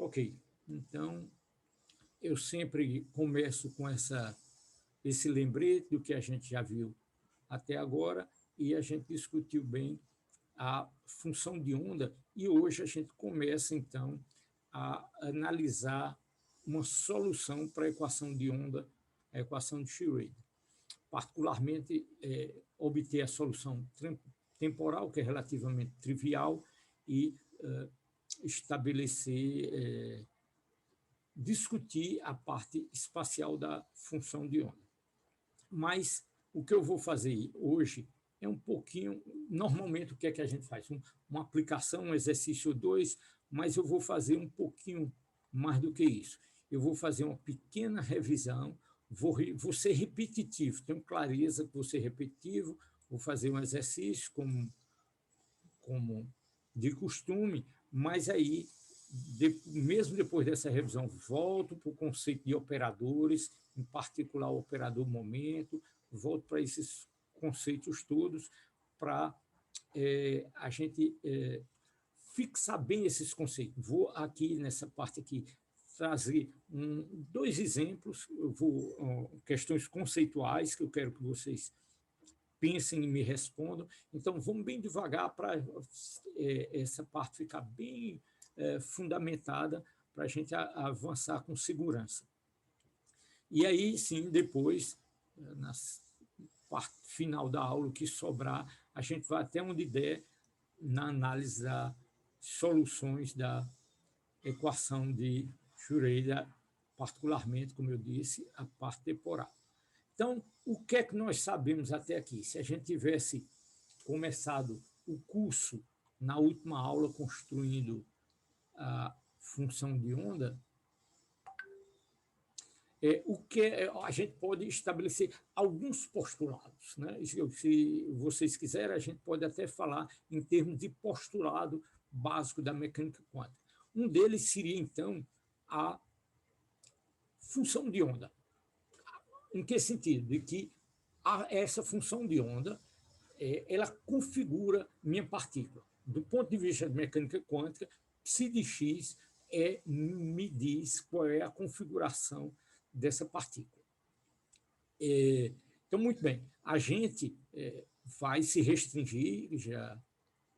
Ok, então eu sempre começo com esse lembrete do que a gente já viu até agora e a gente discutiu bem a função de onda e hoje a gente começa, então, a analisar uma solução para a equação de onda, a equação de Schrödinger. Particularmente, obter a solução temporal, que é relativamente trivial, e estabelecer, discutir a parte espacial da função de onda. Mas o que eu vou fazer hoje é um pouquinho, normalmente o que é que a gente faz? Uma aplicação, um exercício 2, mas eu vou fazer um pouquinho mais do que isso. Eu vou fazer uma pequena revisão, vou ser repetitivo, tenho clareza que vou ser repetitivo, vou fazer um exercício como de costume, mas aí, mesmo depois dessa revisão, volto para o conceito de operadores, em particular o operador momento, volto para esses conceitos todos, para a gente fixar bem esses conceitos. Vou aqui, nessa parte aqui, trazer dois exemplos, questões conceituais que eu quero que vocês pensem e me respondam. Então, vamos bem devagar para essa parte ficar bem fundamentada para a gente avançar com segurança. E aí, sim, depois, na parte final da aula, o que sobrar, a gente vai até onde der na análise das soluções da equação de Schrödinger, particularmente, como eu disse, a parte temporal. Então, o que é que nós sabemos até aqui? Se a gente tivesse começado o curso na última aula construindo a função de onda, o que a gente pode estabelecer alguns postulados, né? Se vocês quiserem, a gente pode até falar em termos de postulado básico da mecânica quântica. Um deles seria, então, a função de onda. Em que sentido? De que essa função de onda ela configura minha partícula. Do ponto de vista de mecânica quântica, psi de x me diz qual é a configuração dessa partícula. Então, muito bem, a gente vai se restringir, já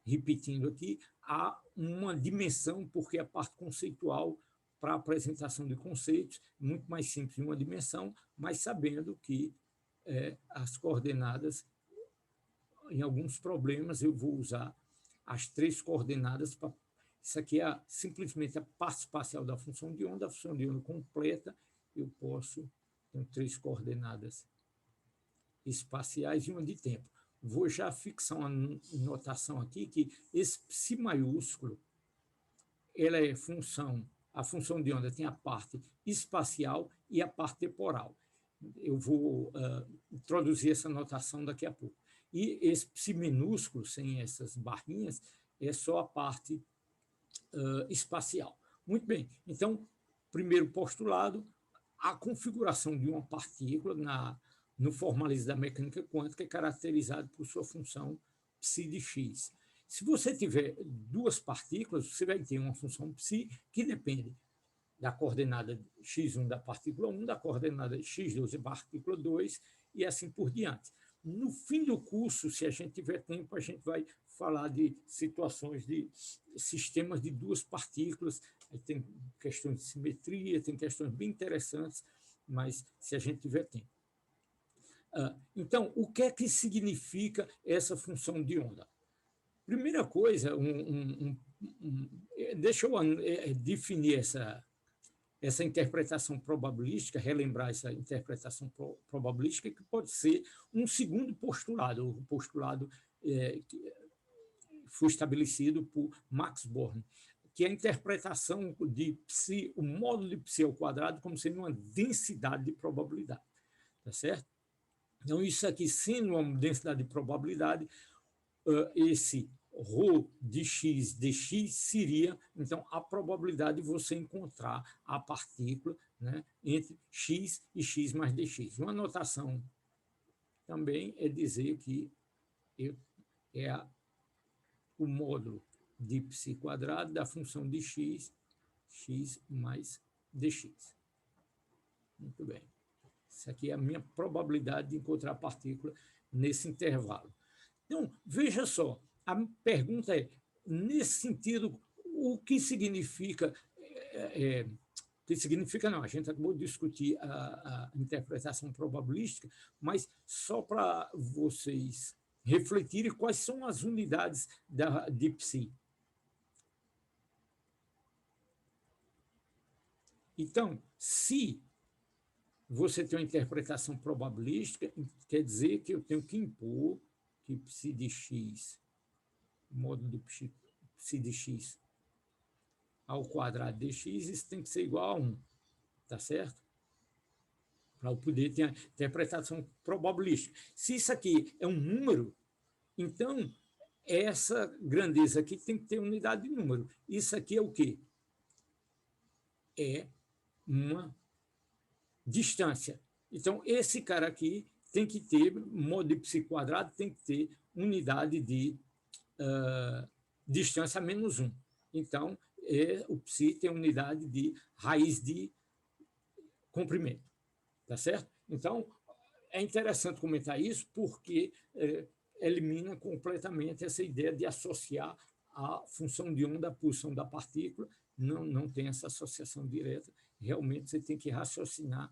repetindo aqui, a uma dimensão, porque a parte conceitual para a apresentação de conceitos é muito mais simples em uma dimensão, mas sabendo que as coordenadas, em alguns problemas, eu vou usar as 3 coordenadas para. Isso aqui é simplesmente a parte espacial da função de onda, a função de onda completa, eu posso ter 3 coordenadas espaciais e uma de tempo. Vou já fixar uma notação aqui que esse psi maiúsculo, ela é a função de onda tem a parte espacial e a parte temporal. Eu vou introduzir essa notação daqui a pouco. E esse psi minúsculo, sem essas barrinhas, é só a parte espacial. Muito bem, então, primeiro postulado, a configuração de uma partícula no formalismo da mecânica quântica é caracterizado por sua função psi de x. Se você tiver 2 partículas, você vai ter uma função psi que depende da coordenada x1 da partícula 1, da coordenada x2 da partícula 2 e assim por diante. No fim do curso, se a gente tiver tempo, a gente vai falar de situações de sistemas de 2 partículas, aí tem questões de simetria, tem questões bem interessantes, mas se a gente tiver tempo. Então, o que é que significa essa função de onda? Primeira coisa, deixa eu definir essa interpretação probabilística, relembrar essa interpretação probabilística, que pode ser um segundo postulado, o postulado que foi estabelecido por Max Born, que é a interpretação de psi, o módulo de psi ao quadrado como sendo uma densidade de probabilidade. Tá certo? Então, isso aqui, sendo uma densidade de probabilidade, esse ρ de x dx seria, então, a probabilidade de você encontrar a partícula, né, entre x e x mais dx. Uma notação também é dizer que o módulo de psi quadrado da função de x x mais dx. Muito bem. Isso aqui é a minha probabilidade de encontrar a partícula nesse intervalo. Então, veja só, a pergunta é, nesse sentido, o que significa... o que significa não, a gente acabou de discutir a interpretação probabilística, mas só para vocês refletirem quais são as unidades de psi. Então, se você tem uma interpretação probabilística, quer dizer que eu tenho que impor que psi de x, módulo de psi de x ao quadrado de x, isso tem que ser igual a 1, tá certo? Para eu poder ter a interpretação probabilística. Se isso aqui é um número, então essa grandeza aqui tem que ter unidade de número. Isso aqui é o quê? É uma distância. Então, esse cara aqui tem que ter, módulo de psi quadrado, tem que ter unidade de distância menos 1. Então, o psi tem unidade de raiz de comprimento. Tá certo? Então, é interessante comentar isso porque elimina completamente essa ideia de associar a função de onda à posição da partícula. Não tem essa associação direta. Realmente, você tem que raciocinar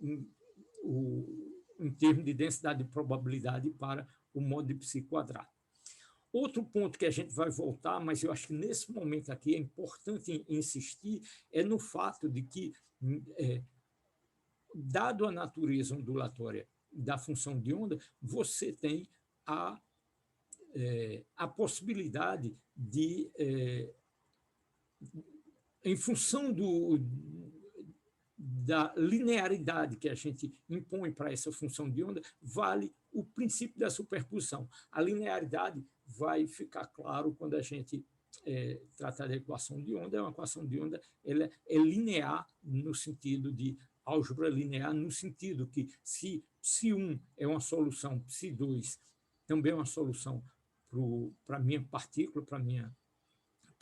em termos de densidade de probabilidade para o módulo de psi quadrado. Outro ponto que a gente vai voltar, mas eu acho que nesse momento aqui é importante insistir, é no fato de que, dado a natureza ondulatória da função de onda, você tem a possibilidade de, em função da linearidade que a gente impõe para essa função de onda, vale o princípio da superposição. A linearidade vai ficar claro quando a gente tratar da equação de onda. É uma equação de onda, ela é linear no sentido de álgebra linear, no sentido que se ψ1 é uma solução, ψ2 também é uma solução para a minha partícula, para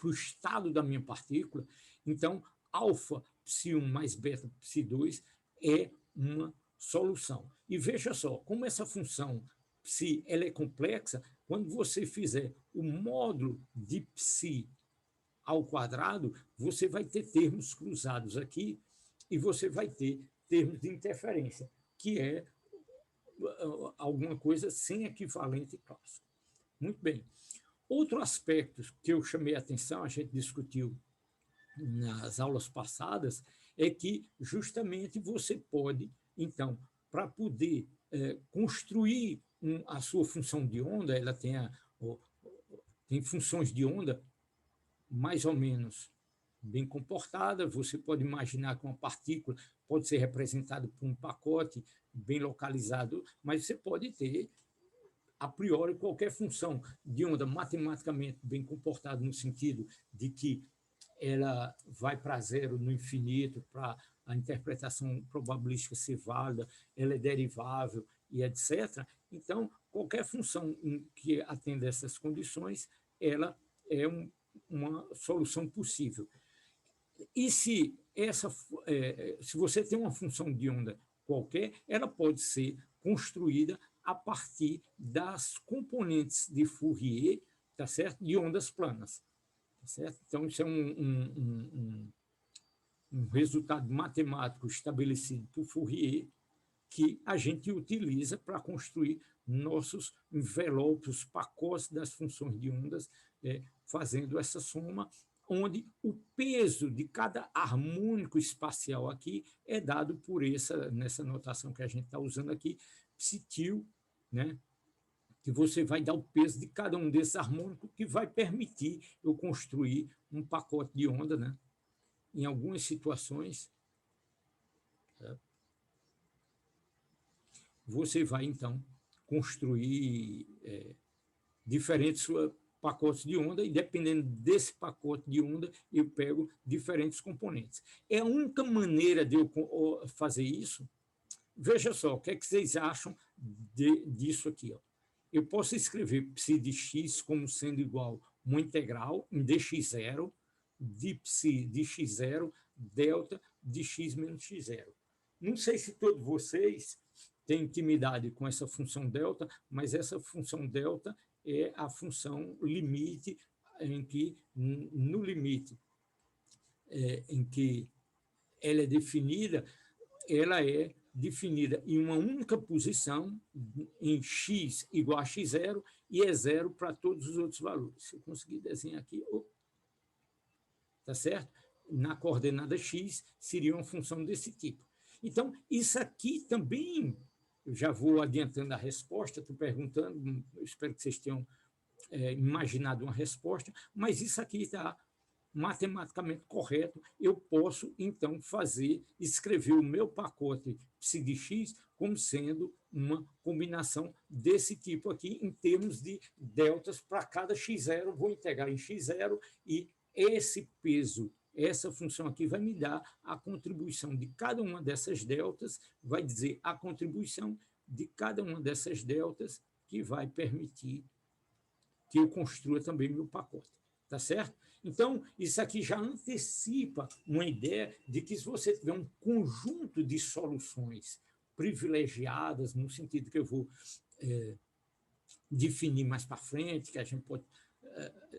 o estado da minha partícula, então alfa ψ1 mais beta ψ2 é uma solução. E veja só, como essa função psi ela é complexa, quando você fizer o módulo de psi ao quadrado, você vai ter termos cruzados aqui e você vai ter termos de interferência, que é alguma coisa sem equivalente clássico. Muito bem. Outro aspecto que eu chamei a atenção, a gente discutiu nas aulas passadas, é que justamente você pode, então, para poder construir a sua função de onda, ela tem funções de onda mais ou menos bem comportada. Você pode imaginar que uma partícula pode ser representada por um pacote bem localizado, mas você pode ter, a priori, qualquer função de onda matematicamente bem comportada, no sentido de que ela vai para zero no infinito, para a interpretação probabilística ser válida, ela é derivável e etc. Então, qualquer função que atenda essas condições, ela é uma solução possível. E se você tem uma função de onda qualquer, ela pode ser construída a partir das componentes de Fourier, tá certo? De ondas planas. Tá certo? Então, isso é um resultado matemático estabelecido por Fourier, que a gente utiliza para construir nossos envelopes, os pacotes das funções de ondas, fazendo essa soma, onde o peso de cada harmônico espacial aqui é dado por nessa notação que a gente está usando aqui, psitil, né? Que você vai dar o peso de cada um desses harmônicos, que vai permitir eu construir um pacote de onda, né? Em algumas situações, você vai, então, construir diferentes pacotes de onda, e dependendo desse pacote de onda, eu pego diferentes componentes. É a única maneira de eu fazer isso. Veja só, o que é que vocês acham disso aqui? Ó? Eu posso escrever psi de x como sendo igual a uma integral em dx0 de psi de x0, delta de x menos x0. Não sei se todos vocês têm intimidade com essa função delta, mas essa função delta é a função limite, em que, no limite em que ela é definida em uma única posição, em x igual a x0, e é zero para todos os outros valores. Se eu conseguir desenhar aqui, tá certo? Na coordenada x, seria uma função desse tipo. Então, isso aqui também, eu já vou adiantando a resposta, estou perguntando, espero que vocês tenham imaginado uma resposta, mas isso aqui está matematicamente correto. Eu posso, então, escrever o meu pacote psi de x como sendo uma combinação desse tipo aqui, em termos de deltas para cada x0, vou integrar em x0, e esse peso, essa função aqui vai me dar a contribuição de cada uma dessas deltas, vai dizer a contribuição de cada uma dessas deltas, que vai permitir que eu construa também meu pacote. Tá certo? Então, isso aqui já antecipa uma ideia de que, se você tiver um conjunto de soluções privilegiadas, no sentido que eu vou definir mais para frente, que a gente pode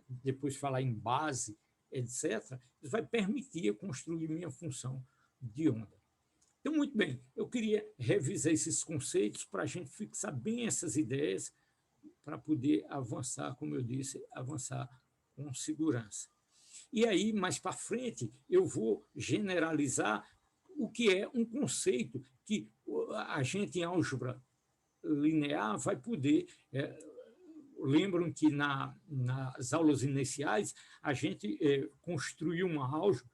depois falar em base, etc., isso vai permitir eu construir minha função de onda. Então, muito bem, eu queria revisar esses conceitos para a gente fixar bem essas ideias, para poder avançar, como eu disse, avançar com segurança. E aí, mais para frente, eu vou generalizar o que é um conceito que a gente, em álgebra linear, vai poder... lembram que nas aulas iniciais a gente construiu uma álgebra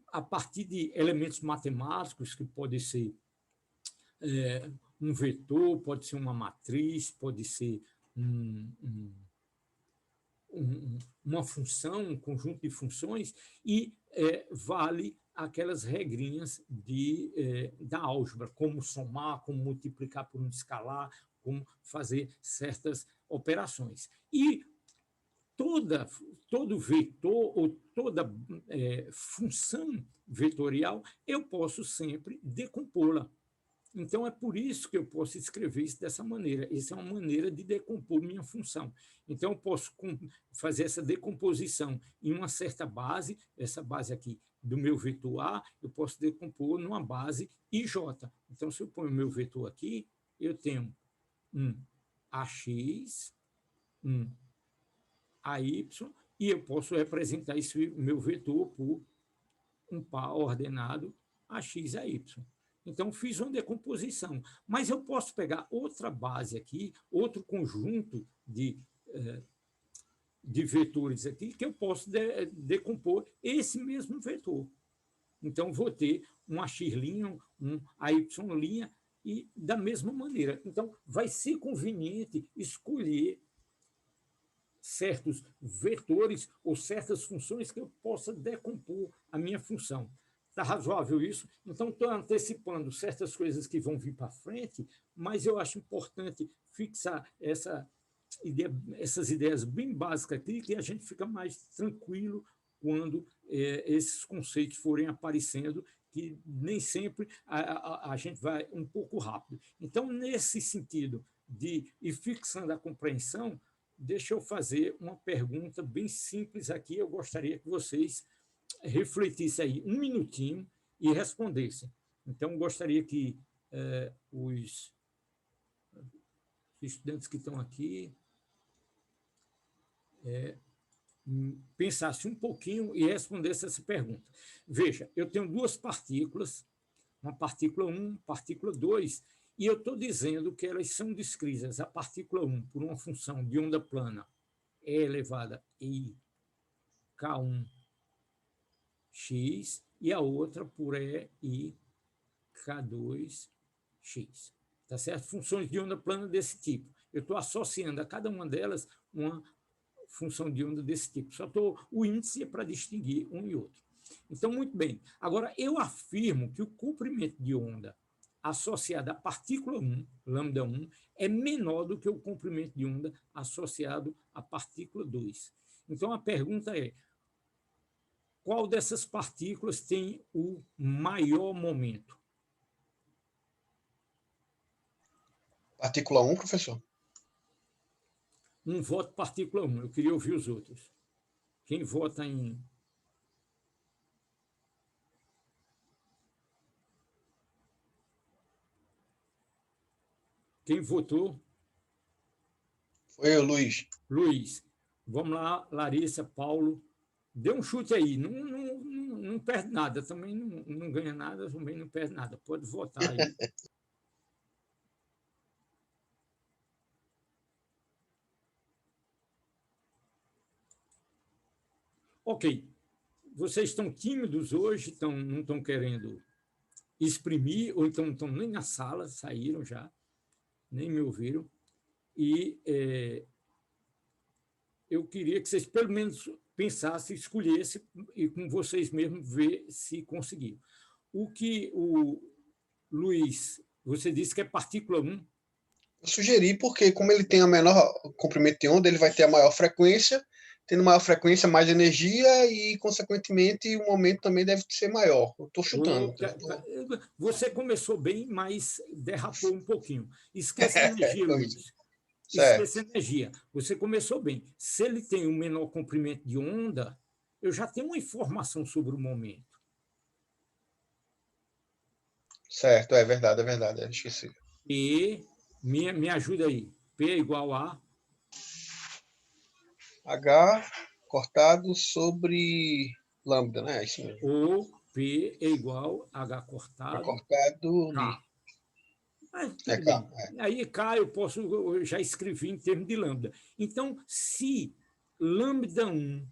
a partir de elementos matemáticos, que pode ser um vetor, pode ser uma matriz, pode ser uma função, um conjunto de funções, e vale aquelas regrinhas da álgebra, como somar, como multiplicar por um escalar, como fazer certas operações. E todo vetor ou toda função vetorial, eu posso sempre decompô-la. Então, é por isso que eu posso escrever isso dessa maneira. Essa é uma maneira de decompor minha função. Então, eu posso fazer essa decomposição em uma certa base, essa base aqui do meu vetor A, eu posso decompor numa base IJ. Então, se eu ponho o meu vetor aqui, eu tenho um AX, um AY, e eu posso representar esse meu vetor por um par ordenado AX, AY. Então, fiz uma decomposição. Mas eu posso pegar outra base aqui, outro conjunto de vetores aqui, que eu posso decompor esse mesmo vetor. Então, vou ter um AX', um AY', e da mesma maneira. Então, vai ser conveniente escolher certos vetores ou certas funções que eu possa decompor a minha função. Está razoável isso? Então, estou antecipando certas coisas que vão vir para frente, mas eu acho importante fixar essas ideias bem básicas aqui, que a gente fica mais tranquilo quando esses conceitos forem aparecendo, que nem sempre a gente vai um pouco rápido. Então, nesse sentido de ir fixando a compreensão, deixa eu fazer uma pergunta bem simples aqui. Eu gostaria que vocês refletissem aí um minutinho e respondessem. Então, gostaria que os estudantes que estão aqui pensassem um pouquinho e respondessem essa pergunta. Veja, eu tenho duas partículas, uma partícula 1, partícula 2, e eu estou dizendo que elas são descritas, a partícula 1, por uma função de onda plana E elevada a I K1x, e a outra por E I K2x. Tá certo? Funções de onda plana desse tipo. Eu estou associando a cada uma delas uma função de onda desse tipo. Só estou o índice para distinguir um e outro. Então, muito bem. Agora, eu afirmo que o comprimento de onda associado à partícula 1, lambda 1, é menor do que o comprimento de onda associado à partícula 2. Então, a pergunta é: Qual dessas partículas tem o maior momento? Partícula 1, professor. Um voto partícula 1. Eu queria ouvir os outros. Quem vota em... Quem votou? Foi o Luiz. Luiz. Vamos lá, Larissa, Paulo. Dê um chute aí. Não perde nada. Também não ganha nada, também não perde nada. Pode votar aí. Ok. Vocês estão tímidos hoje, não estão querendo exprimir, ou então não estão nem na sala, saíram já, nem me ouviram. E eu queria que vocês, pelo menos, pensassem, escolhessem, e com vocês mesmos ver se conseguiram. O que o Luiz, você disse que é partícula 1. Eu sugeri porque, como ele tem a menor comprimento de onda, ele vai ter a maior frequência. Tendo maior frequência, mais energia e, consequentemente, o momento também deve ser maior. Eu estou chutando. Você começou bem, mas derrapou um pouquinho. Esquece a energia, Luiz. Esqueça a energia. Você começou bem. Se ele tem um menor comprimento de onda, eu já tenho uma informação sobre o momento. Certo, é verdade, eu esqueci. E me ajuda aí. P é igual a... H cortado sobre lambda, né? É isso mesmo. Ou P é igual a H cortado... Cortado K. Mas, é tudo K. bem. Aí K eu já escrevi em termos de lambda. Então, se lambda 1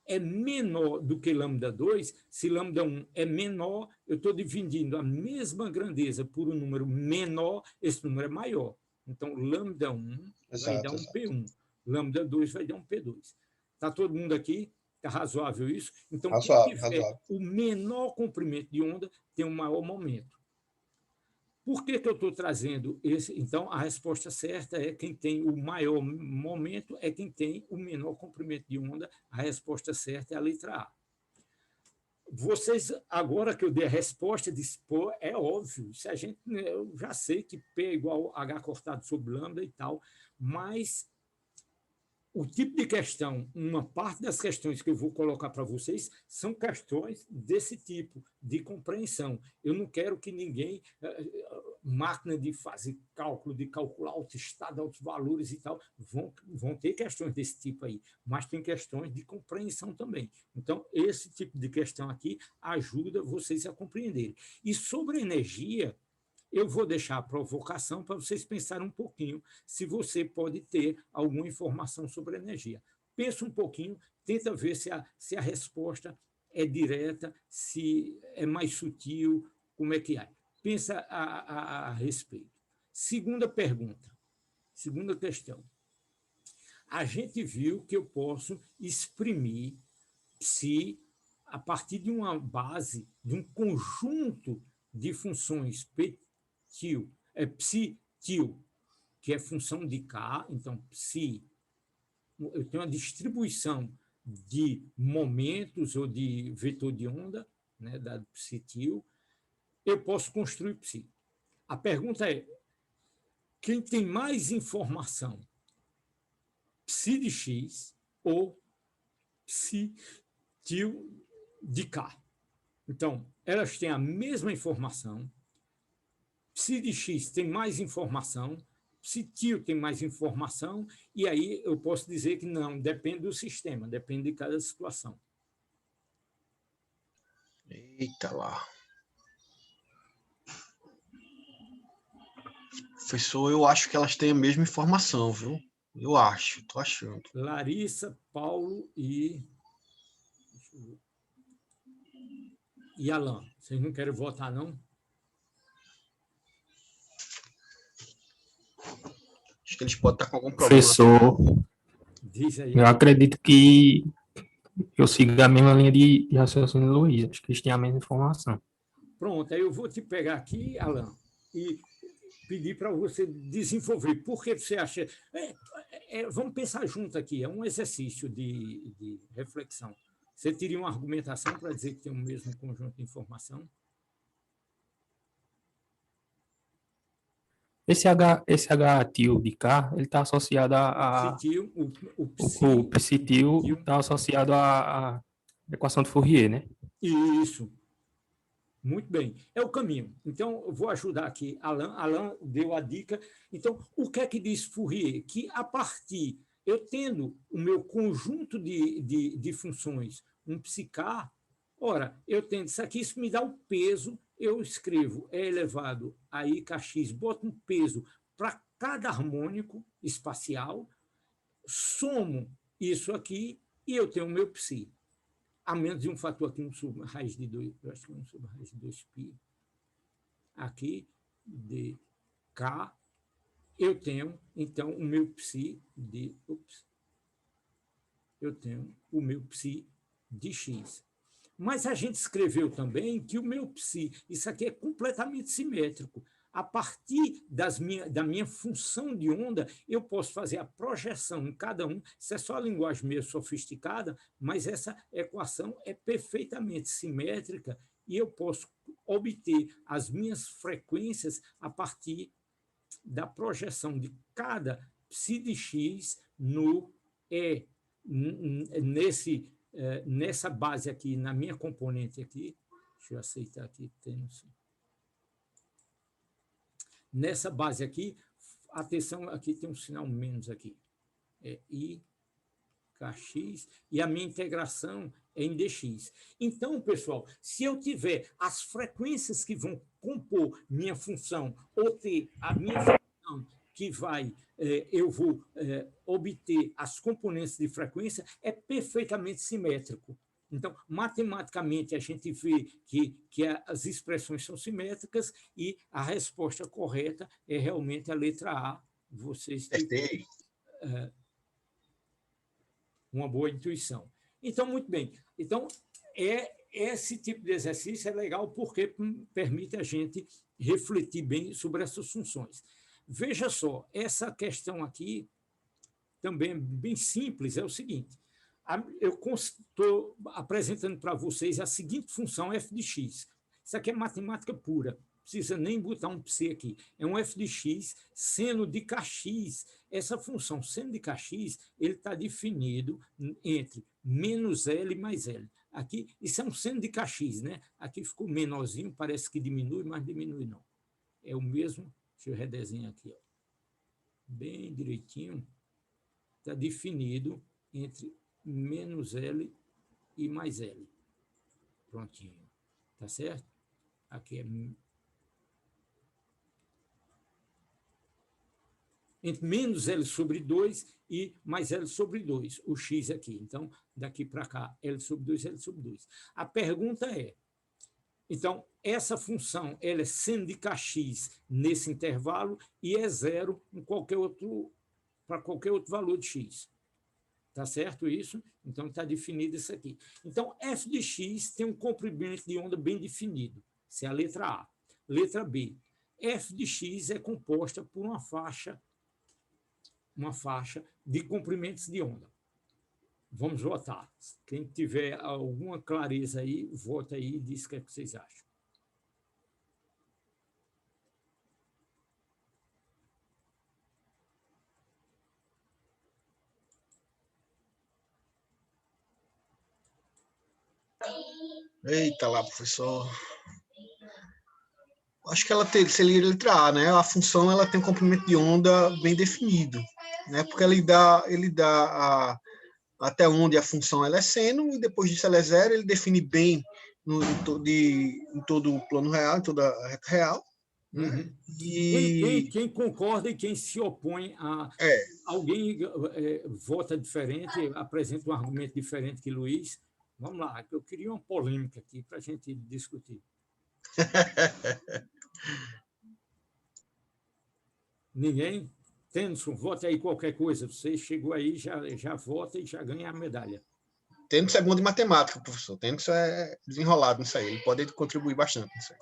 é menor do que lambda 2, se lambda 1 é menor, eu estou dividindo a mesma grandeza por um número menor, esse número é maior. Então, lambda 1 vai dar um P1, lambda 2 vai dar um P2. Está todo mundo aqui? Está razoável isso? Então, quem tiver o menor comprimento de onda tem um maior momento. Por que eu estou trazendo esse? Então, a resposta certa é quem tem o maior momento é quem tem o menor comprimento de onda. A resposta certa é a letra A. Vocês, agora que eu dei a resposta, disse, pô, é óbvio, se a gente, eu já sei que P é igual a H cortado sobre lambda e tal, mas o tipo de questão, uma parte das questões que eu vou colocar para vocês são questões desse tipo, de compreensão. Eu não quero que ninguém, máquina de fazer cálculo, de calcular alto estado, altos valores e tal, vão ter questões desse tipo aí, mas tem questões de compreensão também. Então, esse tipo de questão aqui ajuda vocês a compreenderem. E sobre energia, eu vou deixar a provocação para vocês pensarem um pouquinho se você pode ter alguma informação sobre energia. Pensa um pouquinho, tenta ver se a resposta é direta, se é mais sutil, como é que é. Pensa a respeito. Segunda pergunta, segunda questão. A gente viu que eu posso exprimir psi a partir de uma base, de um conjunto de funções psi-tio, que é função de K, então psi, eu tenho uma distribuição de momentos ou de vetor de onda, né, da psi-tio, eu posso construir psi. A pergunta é, quem tem mais informação? Psi de X ou psi-tio de K? Então, elas têm a mesma informação, psi de X tem mais informação, psi tio tem mais informação, e aí eu posso dizer que não, depende do sistema, depende de cada situação. Eita lá. Professor, eu acho que elas têm a mesma informação, viu? Eu acho, tô achando. Larissa, Paulo e Alan. Vocês não querem votar, não? Acho que eles podem estar com algum problema. Professor, Diz aí. eu acredito que eu sigo a mesma linha de raciocínio do Luiz. Acho que eles têm a mesma informação. Pronto, aí eu vou te pegar aqui, Alan, e pedir para você desenvolver. Por que você acha... vamos pensar junto aqui, é um exercício de reflexão. Você teria uma argumentação para dizer que tem o mesmo conjunto de informação? Esse H tio de K, ele está associado Psi-tio, o o psi-tio está associado à equação de Fourier, né? Isso. Muito bem, é o caminho. Então, eu vou ajudar aqui. Alain deu a dica. Então, o que é que diz Fourier? Que a partir, eu tendo o meu conjunto de funções, um psicar, ora, eu tendo isso aqui, isso me dá o peso, eu escrevo E elevado a IKX, boto um peso para cada harmônico espacial, somo isso aqui e eu tenho o meu psi. A menos de um fator aqui, 1 sobre raiz de 2, eu acho que é 1 sobre raiz de 2π, aqui, de K, eu tenho, então, o meu psi de, eu tenho o meu psi de X. Mas a gente escreveu também que o meu psi, isso aqui é completamente simétrico. A partir da minha função de onda, eu posso fazer a projeção em cada um. Isso é só a linguagem meio sofisticada, mas essa equação é perfeitamente simétrica e eu posso obter as minhas frequências a partir da projeção de cada psi de x no E, nessa base aqui, na minha componente aqui. Deixa eu aceitar aqui, nessa base aqui, atenção, aqui tem um sinal menos aqui. É I, KX, e a minha integração é em DX. Então, pessoal, se eu tiver as frequências que vão compor minha função, ou ter a minha função que eu vou obter as componentes de frequência, é perfeitamente simétrico. Então, matematicamente, a gente vê que as expressões são simétricas e a resposta correta é realmente a letra A. Vocês têm uma boa intuição. Então, muito bem. Então, esse tipo de exercício é legal porque permite a gente refletir bem sobre essas funções. Veja só, essa questão aqui também é bem simples, é o seguinte. Eu estou apresentando para vocês a seguinte função f de x. Isso aqui é matemática pura, não precisa nem botar um psi aqui. É um f de x seno de kx. Essa função seno de kx, ele está definido entre menos L mais L. Aqui, isso é um seno de kx, né? Aqui ficou menorzinho, parece que diminui, mas diminui não. É o mesmo, deixa eu redesenhar aqui, ó. Bem direitinho, está definido entre menos L e mais L. Prontinho. Tá certo? Aqui é entre menos L sobre 2 e mais L sobre 2, o x aqui. Então, daqui para cá, L sobre 2, L sobre 2. A pergunta é, então, essa função ela é seno de kx nesse intervalo e é zero em para qualquer outro valor de x. Tá certo isso? Então, está definido isso aqui. Então, f de x tem um comprimento de onda bem definido. Essa é a letra A. Letra B. F de x é composta por uma faixa de comprimentos de onda. Vamos votar. Quem tiver alguma clareza aí, vota aí e diz o que é que vocês acham. Eita lá, professor. Acho que ela seria a letra A, né? A função ela tem um comprimento de onda bem definido, né? Porque ele dá até onde a função ela é seno e depois disso ela é zero. Ele define bem em todo o plano real, em toda a reta real. Né? Uhum. E quem concorda e quem se opõe a alguém vota diferente, apresenta um argumento diferente que Luiz. Vamos lá, eu queria uma polêmica aqui para a gente discutir. Ninguém? Tennyson, vote aí qualquer coisa. Você chegou aí, já vota e já ganha a medalha. Tennyson é bom de matemática, professor. Tennyson é desenrolado nisso aí. Ele pode contribuir bastante nisso aí.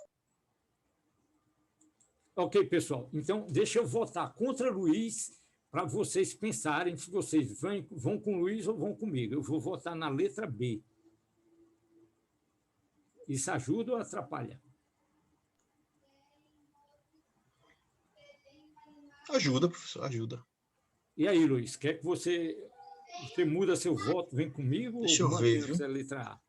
Ok, pessoal. Então, deixa eu votar contra Luiz para vocês pensarem se vocês vão com Luiz ou vão comigo. Eu vou votar na letra B. Isso ajuda ou atrapalha? Ajuda, professor, ajuda. E aí, Luiz, quer que você muda seu voto, vem comigo ou Deixa eu ver, mantemos viu? a letra A?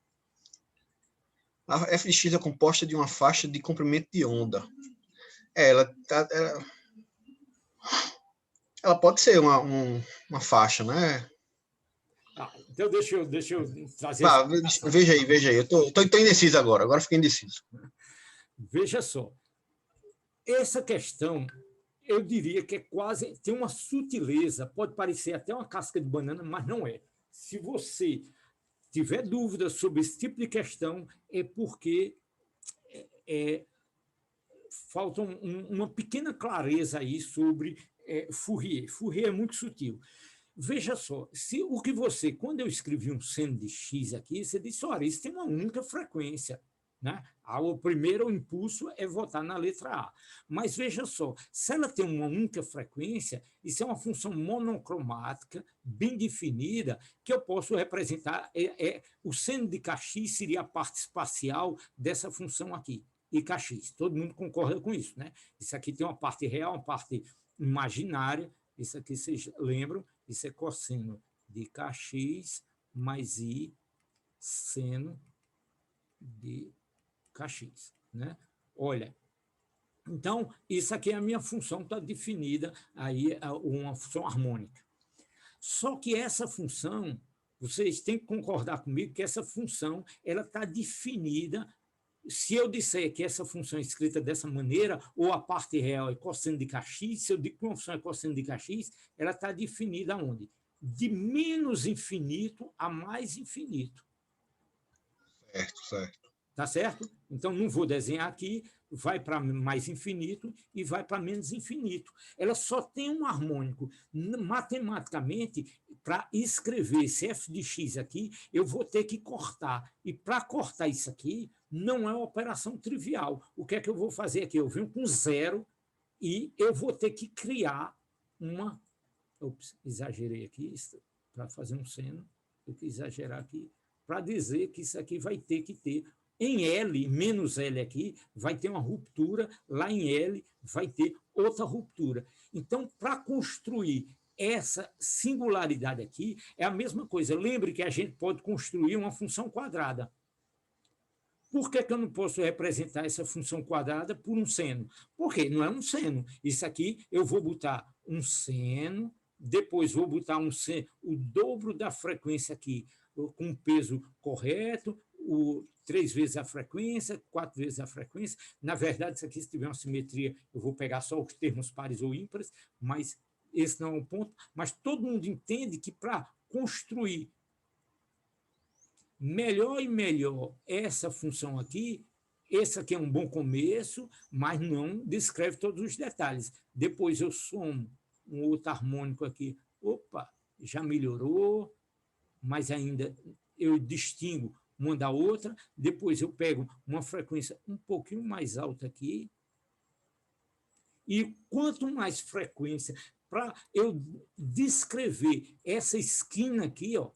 A f de x é composta de uma faixa de comprimento de onda. Ela pode ser uma faixa, né? Então, deixa eu trazer a Vá, explicação. veja aí. Eu tô indeciso agora fiquei indeciso. Veja só, essa questão, eu diria que é quase, tem uma sutileza, pode parecer até uma casca de banana, mas não é. Se você tiver dúvidas sobre esse tipo de questão, é porque falta uma pequena clareza aí sobre Fourier. Fourier é muito sutil. Veja só, se o que você, quando eu escrevi um seno de x aqui, você disse, olha, isso tem uma única frequência. Né? O primeiro impulso é votar na letra A. Mas veja só, se ela tem uma única frequência, isso é uma função monocromática, bem definida, que eu posso representar. O seno de kx seria a parte espacial dessa função aqui, e kx. Todo mundo concorda com isso. Né? Isso aqui tem uma parte real, uma parte imaginária. Isso aqui vocês lembram? Isso é cosseno de kx mais i seno de kx. Né? Olha, então, isso aqui é a minha função, está definida aí uma função harmônica. Só que essa função, vocês têm que concordar comigo que essa função ela está definida. Se eu disser que essa função é escrita dessa maneira, ou a parte real é cosseno de kx, se eu digo que uma função é cosseno de kx, ela está definida onde? De menos infinito a mais infinito. Certo. Tá certo? Então, não vou desenhar aqui, vai para mais infinito e vai para menos infinito. Ela só tem um harmônico. Matematicamente, para escrever esse f de x aqui, eu vou ter que cortar. E para cortar isso aqui, não é uma operação trivial. O que é que eu vou fazer aqui? Eu venho com zero e eu vou ter que criar uma... Ops, exagerei aqui para fazer um seno. Eu quis exagerar aqui para dizer que isso aqui vai ter que ter em L, menos L aqui, vai ter uma ruptura, lá em L vai ter outra ruptura. Então, para construir essa singularidade aqui, é a mesma coisa. Lembre que a gente pode construir uma função quadrada. Por que eu não posso representar essa função quadrada por um seno? Porque não é um seno. Isso aqui eu vou botar um seno, depois vou botar um seno, o dobro da frequência aqui, com o peso correto, 3 vezes a frequência, 4 vezes a frequência. Na verdade, isso aqui, se tiver uma simetria, eu vou pegar só os termos pares ou ímpares, mas esse não é um ponto. Mas todo mundo entende que para construir melhor e melhor essa função aqui, esse aqui é um bom começo, mas não descreve todos os detalhes. Depois eu somo um outro harmônico aqui. Opa, já melhorou, mas ainda eu distingo uma da outra. Depois eu pego uma frequência um pouquinho mais alta aqui. E quanto mais frequência, para eu descrever essa esquina aqui, ó,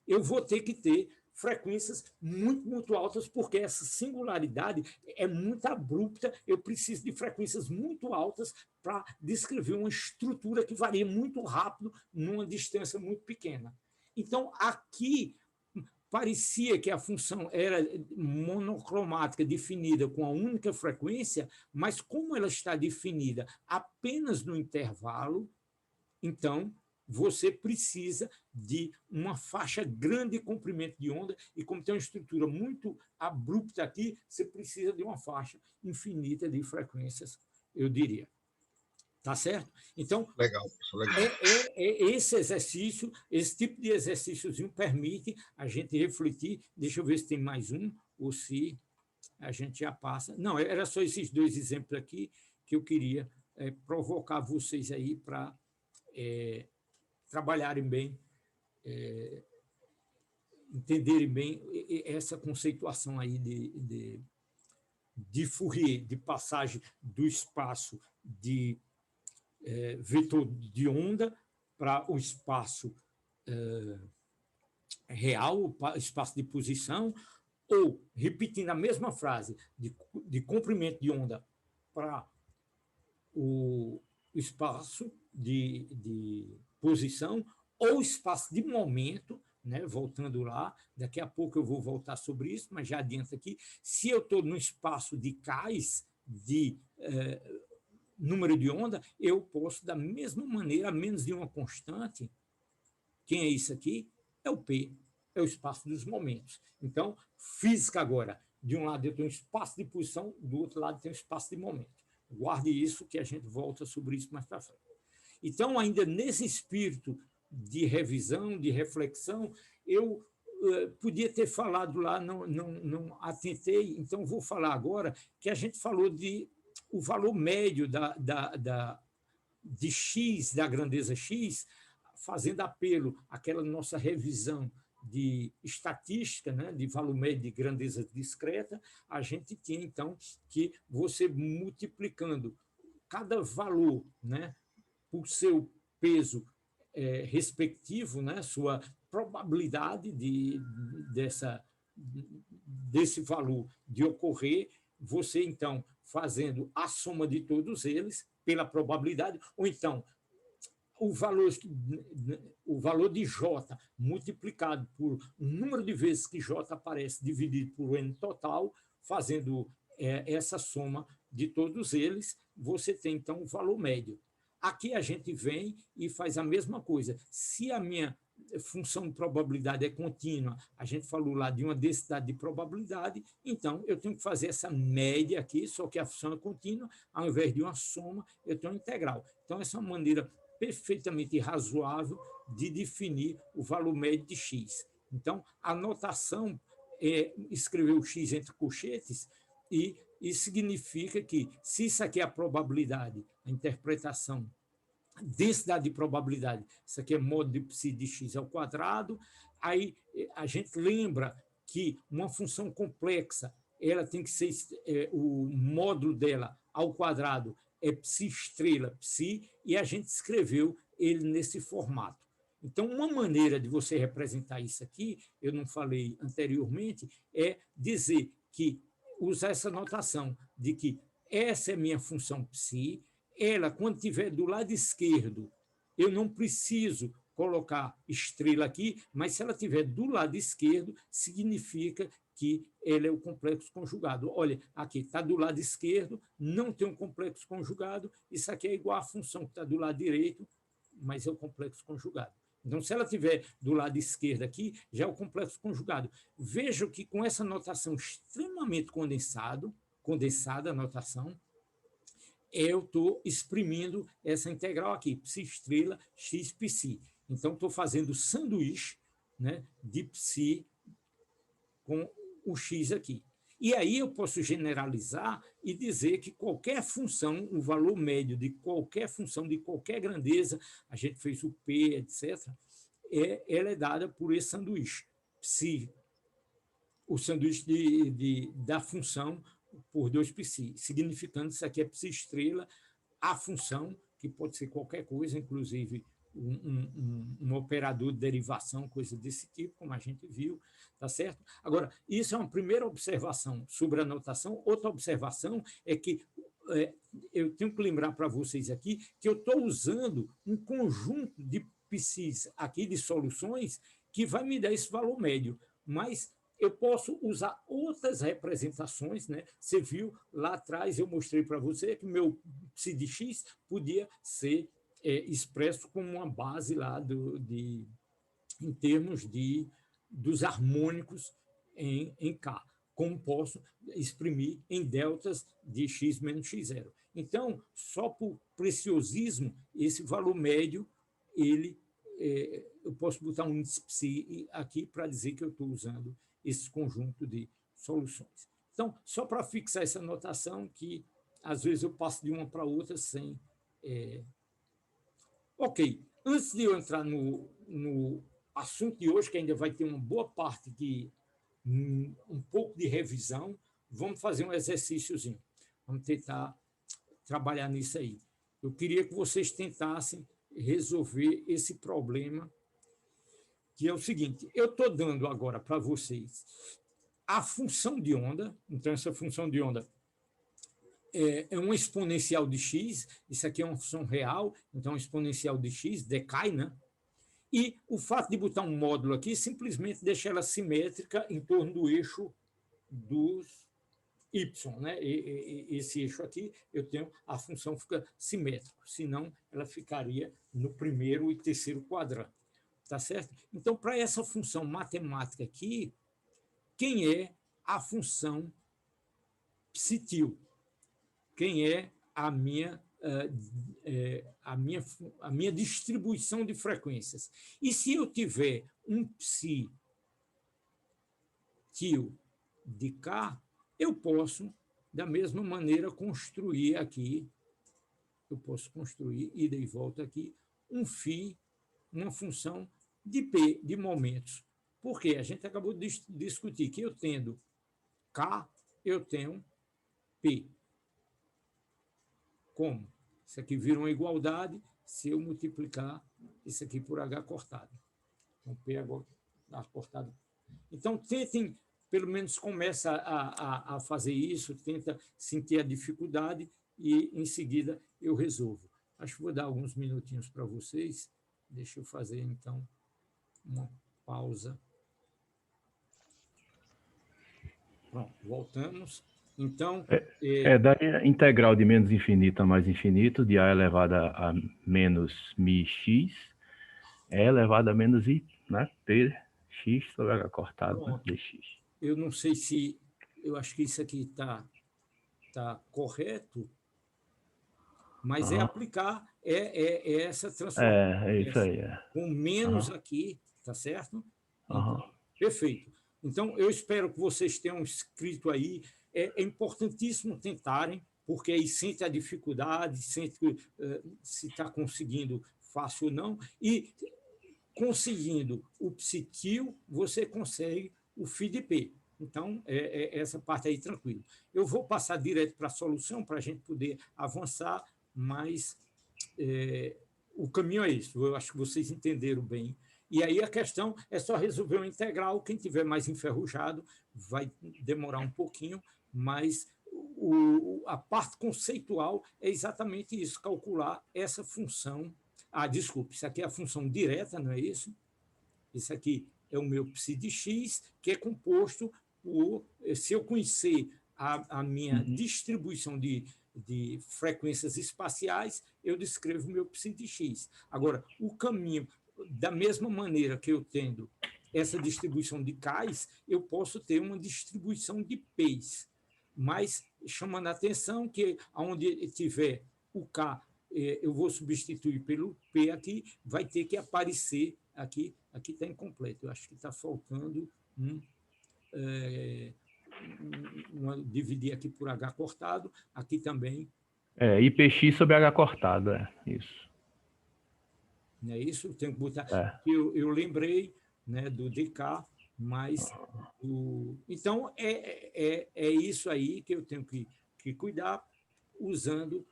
eu vou ter que ter frequências muito, muito altas, porque essa singularidade é muito abrupta, eu preciso de frequências muito altas para descrever uma estrutura que varia muito rápido numa distância muito pequena. Então, aqui, parecia que a função era monocromática, definida com a única frequência, mas como ela está definida apenas no intervalo, então você precisa de uma faixa grande de comprimento de onda, e como tem uma estrutura muito abrupta aqui, você precisa de uma faixa infinita de frequências, eu diria. Tá certo? Então, legal. Esse exercício, esse tipo de exercíciozinho permite a gente refletir. Deixa eu ver se tem mais um, ou se a gente já passa. Não, era só esses 2 exemplos aqui que eu queria provocar vocês aí para trabalharem bem, entenderem bem essa conceituação aí de Fourier, de passagem do espaço de vetor de onda para o espaço real, o espaço de posição, ou repetindo a mesma frase de comprimento de onda para o espaço de posição ou espaço de momento, né? Voltando lá, daqui a pouco eu vou voltar sobre isso, mas já adianta aqui, se eu estou no espaço de K's, de número de onda, eu posso, da mesma maneira, a menos de uma constante, quem é isso aqui? É o P, é o espaço dos momentos. Então, física agora, de um lado eu tenho um espaço de posição, do outro lado tem um espaço de momento. Guarde isso, que a gente volta sobre isso mais para frente. Então, ainda nesse espírito de revisão, de reflexão, eu podia ter falado lá, não atentei, então vou falar agora que a gente falou de o valor médio de X, da grandeza X, fazendo apelo àquela nossa revisão de estatística, né, de valor médio de grandeza discreta, a gente tinha, então, que você multiplicando cada valor, né, por seu peso respectivo, né, sua probabilidade desse valor de ocorrer, você, então, fazendo a soma de todos eles pela probabilidade, ou então o valor de J multiplicado por o número de vezes que J aparece dividido por N total, fazendo essa soma de todos eles, você tem, então, o valor médio. Aqui a gente vem e faz a mesma coisa. Se a minha função de probabilidade é contínua, a gente falou lá de uma densidade de probabilidade, então eu tenho que fazer essa média aqui, só que a função é contínua, ao invés de uma soma, eu tenho uma integral. Então, essa é uma maneira perfeitamente razoável de definir o valor médio de X. Então, a notação é escrever o X entre colchetes, e isso significa que, se isso aqui é a probabilidade, a interpretação, densidade de probabilidade, isso aqui é modo de psi de x ao quadrado, aí a gente lembra que uma função complexa, ela tem que ser, o módulo dela ao quadrado é psi estrela, psi, e a gente escreveu ele nesse formato. Então, uma maneira de você representar isso aqui, eu não falei anteriormente, é dizer que, usar essa notação de que essa é minha função psi, ela, quando estiver do lado esquerdo, eu não preciso colocar estrela aqui, mas se ela estiver do lado esquerdo, significa que ela é o complexo conjugado. Olha, aqui está do lado esquerdo, não tem um complexo conjugado, isso aqui é igual à função que está do lado direito, mas é o complexo conjugado. Então, se ela estiver do lado esquerdo aqui, já é o complexo conjugado. Veja que com essa notação extremamente condensada a notação, eu estou exprimindo essa integral aqui, psi estrela, x psi. Então, estou fazendo sanduíche, né, de psi com o x aqui. E aí eu posso generalizar e dizer que qualquer função, o valor médio de qualquer função, de qualquer grandeza, a gente fez o P, etc., ela é dada por esse sanduíche. Psi, o sanduíche da função por 2π, significando que isso aqui é psi estrela, a função, que pode ser qualquer coisa, inclusive um operador de derivação, coisa desse tipo, como a gente viu, tá certo? Agora, isso é uma primeira observação sobre a notação. Outra observação é que eu tenho que lembrar para vocês aqui que eu estou usando um conjunto de psis aqui, de soluções, que vai me dar esse valor médio, mas eu posso usar outras representações, né? Você viu lá atrás, eu mostrei para você que meu psi de x podia ser expresso como uma base lá em termos dos harmônicos em K, como posso exprimir em deltas de x menos x0. Então, só por preciosismo, esse valor médio, eu posso botar um índice psi aqui para dizer que eu estou usando esse conjunto de soluções. Então, só para fixar essa notação, que às vezes eu passo de uma para outra sem... Ok, antes de eu entrar no assunto de hoje, que ainda vai ter uma boa parte de um pouco de revisão, vamos fazer um exercíciozinho. Vamos tentar trabalhar nisso aí. Eu queria que vocês tentassem resolver esse problema, que é o seguinte: eu estou dando agora para vocês a função de onda, então essa função de onda é uma exponencial de x, isso aqui é uma função real, então exponencial de x decai, né? E o fato de botar um módulo aqui simplesmente deixa ela simétrica em torno do eixo dos y, né? Esse eixo aqui, eu tenho, a função fica simétrica, senão ela ficaria no primeiro e terceiro quadrante, tá certo? Então, para essa função matemática aqui, quem é a função psitil? Quem é a minha distribuição de frequências? E se eu tiver um psi tio de K, eu posso, da mesma maneira, construir aqui, eu posso construir, ida e volta aqui, um φ, uma função de P, de momentos. Porque a gente acabou de discutir que eu tendo K, eu tenho P. Como? Isso aqui vira uma igualdade se eu multiplicar isso aqui por H cortado. Então, P H cortado. Então, tentem, pelo menos começa a fazer isso, tenta sentir a dificuldade e, em seguida, eu resolvo. Acho que vou dar alguns minutinhos para vocês. Deixa eu fazer, então, uma pausa. Pronto, voltamos. Então... da integral de menos infinito a mais infinito, de a elevado a menos μx, é elevado a menos i, né? Px sobre h cortado, né? Dx. Eu não sei se... Eu acho que isso aqui está correto, mas é aplicar essa transformação. É isso aí. Com menos aqui, tá certo? Então, perfeito. Então, eu espero que vocês tenham escrito aí. É importantíssimo tentarem, porque aí sente a dificuldade, sente se está conseguindo fácil ou não, e conseguindo o psitil, você consegue o φ de P. Então, essa parte aí tranquilo. Eu vou passar direto para a solução, para a gente poder avançar, mas o caminho é isso. Eu acho que vocês entenderam bem. E aí a questão é só resolver o integral. Quem tiver mais enferrujado vai demorar um pouquinho, mas a parte conceitual é exatamente isso, calcular essa função. Desculpe, isso aqui é a função direta, não é isso? Isso aqui é o meu psi de x, que é composto por... Se eu conhecer a minha distribuição de frequências espaciais, eu descrevo o meu psi de x. Agora, o caminho, da mesma maneira que eu tendo essa distribuição de K's, eu posso ter uma distribuição de P's. Mas chamando a atenção que onde tiver o K, eu vou substituir pelo P aqui, vai ter que aparecer aqui está incompleto, eu acho que está faltando dividir aqui por H cortado, aqui também. IPX sobre H cortado, isso. Não é isso? Eu tenho que botar... Eu lembrei, né, do DK, mas... Então, é isso aí que eu tenho que cuidar usando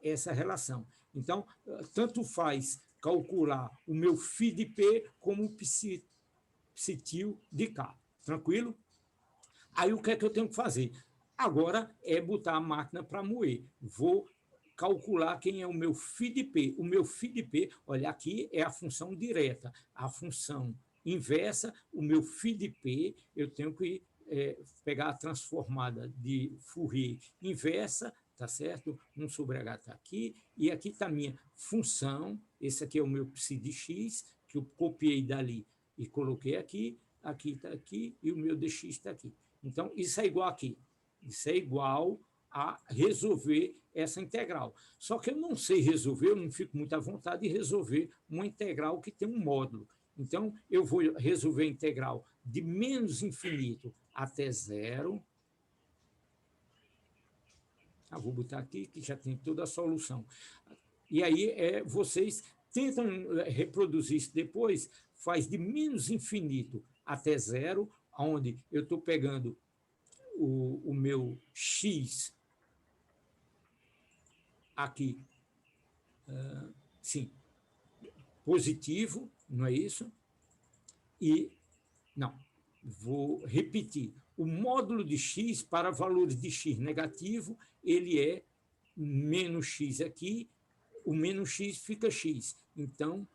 essa relação. Então, tanto faz calcular o meu φ de P como o psitil de K. Tranquilo? Aí, o que é que eu tenho que fazer? Agora é botar a máquina para moer. Vou calcular quem é o meu φ de P. O meu φ de P, olha, aqui é a função direta. A função inversa, o meu φ de P, eu tenho que pegar a transformada de Fourier inversa, tá certo? 1 sobre H está aqui, e aqui está a minha função, esse aqui é o meu psi de x, que eu copiei dali e coloquei aqui, aqui está aqui, e o meu dx está aqui. Então, isso é igual aqui. Isso é igual a resolver essa integral. Só que eu não sei resolver, eu não fico muito à vontade de resolver uma integral que tem um módulo. Então, eu vou resolver a integral de menos infinito até zero. Vou botar aqui, que já tem toda a solução. E aí, vocês tentam reproduzir isso depois, faz de menos infinito até zero, onde eu estou pegando o meu x aqui, sim, positivo, não é isso? E, não, vou repetir, o módulo de x para valores de x negativo, ele é menos x aqui, o menos x fica x. Então,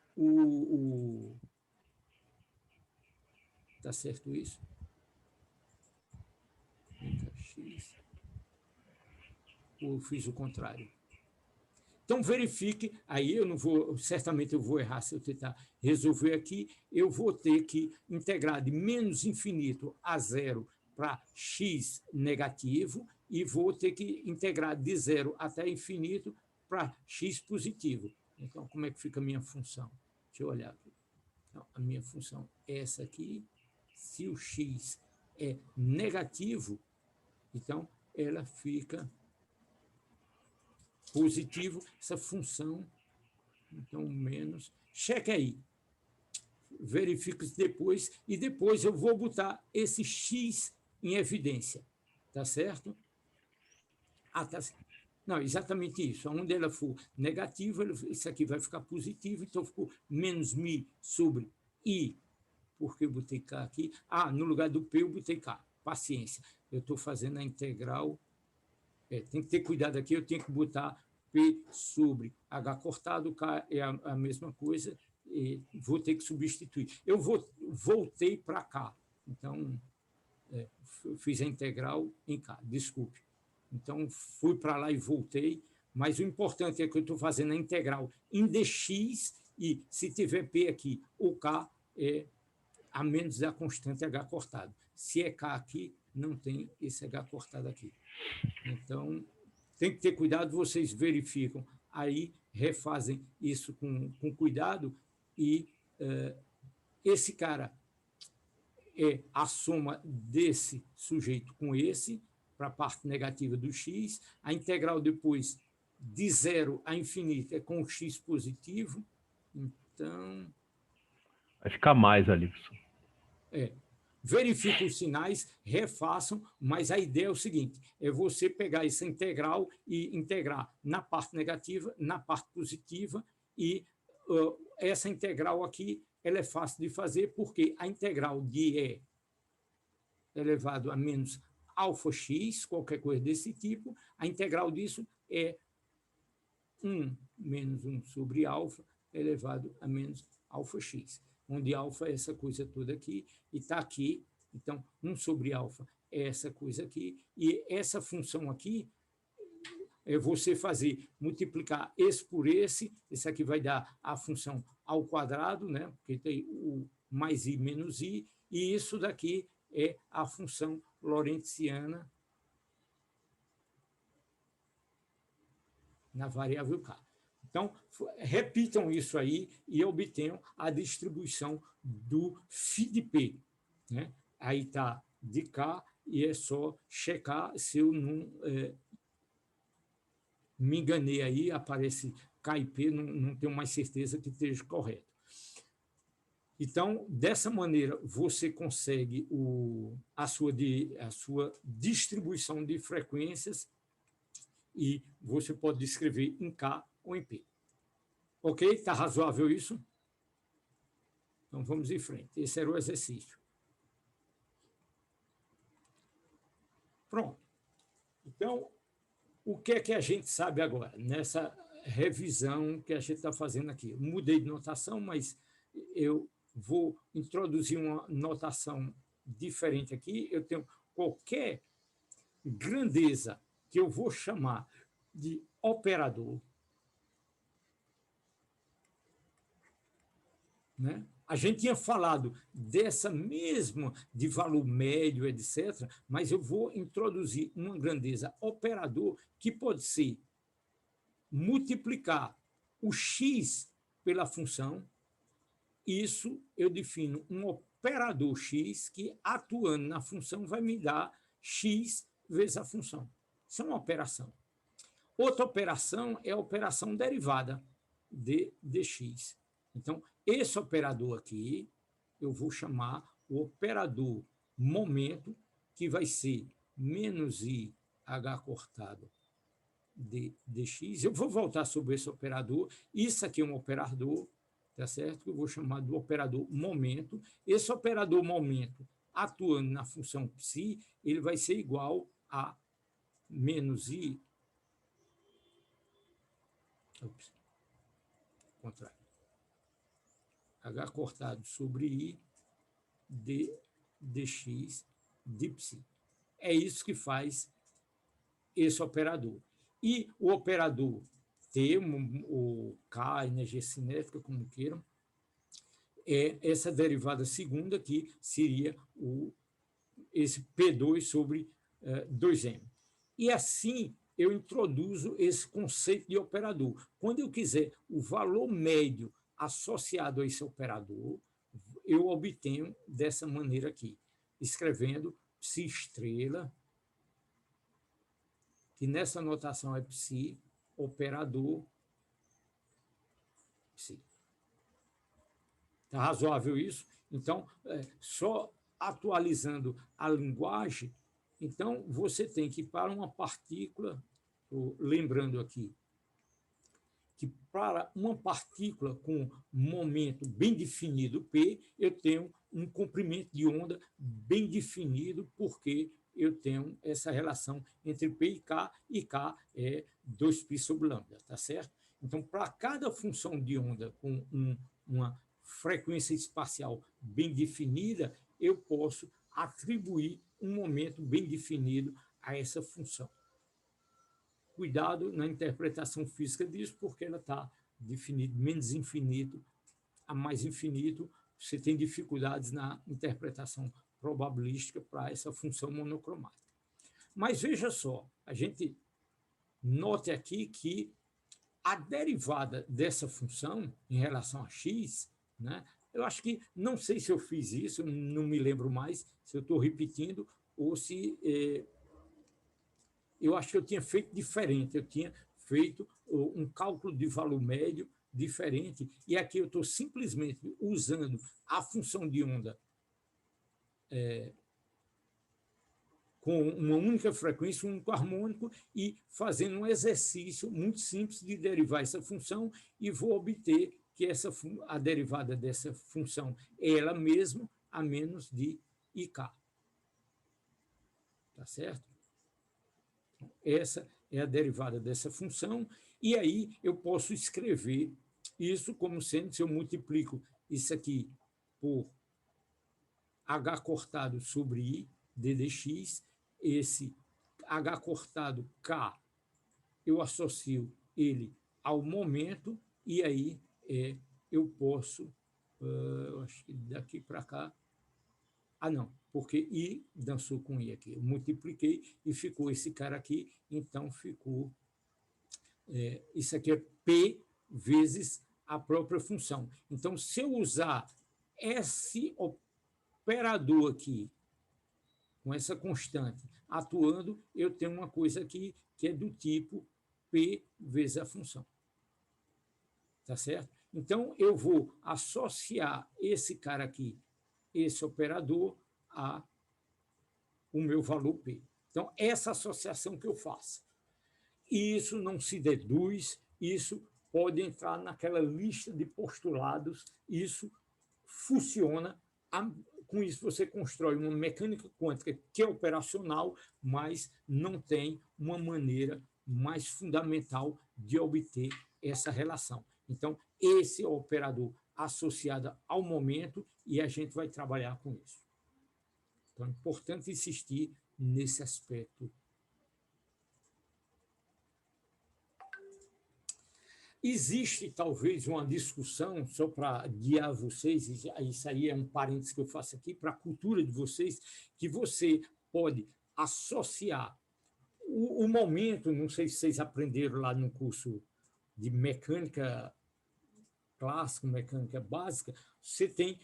tá certo isso? Fica x. Ou eu fiz o contrário? Então, verifique, aí eu não vou, certamente eu vou errar se eu tentar resolver aqui, eu vou ter que integrar de menos infinito a zero para x negativo e vou ter que integrar de zero até infinito para x positivo. Então, como é que fica a minha função? Deixa eu olhar aqui. Então, a minha função é essa aqui. Se o x é negativo, então ela fica positivo, essa função, então, menos. Cheque aí. Verifico isso depois, e depois eu vou botar esse x em evidência. Tá certo? Ah, tá certo. Não, exatamente isso. Onde ela for negativa, isso aqui vai ficar positivo, então ficou menos mi sobre i, porque eu botei k aqui. Ah, no lugar do p eu botei k. Paciência. Eu estou fazendo a integral. Tem que ter cuidado aqui, eu tenho que botar P sobre H cortado, K é a mesma coisa, e vou ter que substituir. Eu voltei para cá, então, fiz a integral em K, desculpe. Então, fui para lá e voltei, mas o importante é que eu estou fazendo a integral em dx, e se tiver P aqui, o K é a menos da constante H cortado. Se é K aqui, não tem esse H cortado aqui. Então, tem que ter cuidado, vocês verificam, aí refazem isso com cuidado, e esse cara é a soma desse sujeito com esse, para a parte negativa do x, a integral depois de zero a infinito é com o x positivo, então... Vai ficar mais ali, professor. Verifiquem os sinais, refaçam, mas a ideia é o seguinte, é você pegar essa integral e integrar na parte negativa, na parte positiva, e essa integral aqui ela é fácil de fazer, porque a integral de E elevado a menos alfa x, qualquer coisa desse tipo, a integral disso é 1 menos 1 sobre alfa elevado a menos alfa x, onde alfa é essa coisa toda aqui, e está aqui, então, 1 sobre alfa é essa coisa aqui, e essa função aqui é você fazer, multiplicar esse por esse aqui vai dar a função ao quadrado, né? Porque tem o mais i menos i, e isso daqui é a função lorentziana na variável k. Então, repitam isso aí e obtenham a distribuição do φ de p. Né? Aí está de K, e é só checar se eu não me enganei aí, aparece K e P, não tenho mais certeza que esteja correto. Então, dessa maneira, você consegue a sua distribuição de frequências, e você pode descrever em K ou em P. Ok? Está razoável isso? Então, vamos em frente. Esse era o exercício. Pronto. Então, o que é que a gente sabe agora, nessa revisão que a gente está fazendo aqui? Eu mudei de notação, mas eu vou introduzir uma notação diferente aqui. Eu tenho qualquer grandeza que eu vou chamar de operador, né? A gente tinha falado dessa mesma de valor médio, etc., mas eu vou introduzir uma grandeza operador que pode ser multiplicar o x pela função. Isso eu defino um operador x que, atuando na função, vai me dar x vezes a função. Isso é uma operação. Outra operação é a operação derivada de dx. Então, esse operador aqui, eu vou chamar o operador momento, que vai ser menos i h cortado de dx. Eu vou voltar sobre esse operador. Isso aqui é um operador, tá certo? Eu vou chamar do operador momento. Esse operador momento atuando na função psi, ele vai ser igual a menos I, contrário, H cortado sobre I dx de psi. É isso que faz esse operador. E o operador T, o K, energia cinética, como queiram, é essa derivada segunda, que seria esse P2 sobre 2M. E assim eu introduzo esse conceito de operador. Quando eu quiser o valor médio associado a esse operador, eu obtenho dessa maneira aqui, escrevendo psi estrela, que nessa notação é psi, operador, psi. Está razoável isso? Então, só atualizando a linguagem, então você tem que, para uma partícula, lembrando aqui, que para uma partícula com momento bem definido, P, eu tenho um comprimento de onda bem definido, porque eu tenho essa relação entre P e K é 2π sobre lambda, tá certo? Então, para cada função de onda com uma frequência espacial bem definida, eu posso atribuir um momento bem definido a essa função. Cuidado na interpretação física disso, porque ela está definida menos infinito a mais infinito, você tem dificuldades na interpretação probabilística para essa função monocromática. Mas veja só, a gente note aqui que a derivada dessa função em relação a x, né, eu acho que, não sei se eu fiz isso, não me lembro mais, se eu estou repetindo, ou se eu acho que eu tinha feito diferente, eu tinha feito um cálculo de valor médio diferente, e aqui eu estou simplesmente usando a função de onda com uma única frequência, um único harmônico, e fazendo um exercício muito simples de derivar essa função, e vou obter que a derivada dessa função é ela mesma, a menos de IK. Tá certo? Então, essa é a derivada dessa função, e aí eu posso escrever isso como sendo, se eu multiplico isso aqui por H cortado sobre I, d dx, esse H cortado K, eu associo ele ao momento, e aí eu posso, eu acho que daqui para cá, não, porque I dançou com I aqui, eu multipliquei e ficou esse cara aqui, então ficou, isso aqui é P vezes a própria função. Então, se eu usar esse operador aqui, com essa constante atuando, eu tenho uma coisa aqui que é do tipo P vezes a função. Tá certo? Então, eu vou associar esse cara aqui, esse operador, a o meu valor P. Então, essa associação que eu faço. E isso não se deduz, isso pode entrar naquela lista de postulados, isso funciona. Com isso, você constrói uma mecânica quântica que é operacional, mas não tem uma maneira mais fundamental de obter essa relação. Então, esse é o operador associado ao momento, e a gente vai trabalhar com isso. Então, é importante insistir nesse aspecto. Existe, talvez, uma discussão, só para guiar vocês, isso aí é um parênteses que eu faço aqui, para a cultura de vocês, que você pode associar o momento, não sei se vocês aprenderam lá no curso de mecânica clássica, mecânica básica, você tem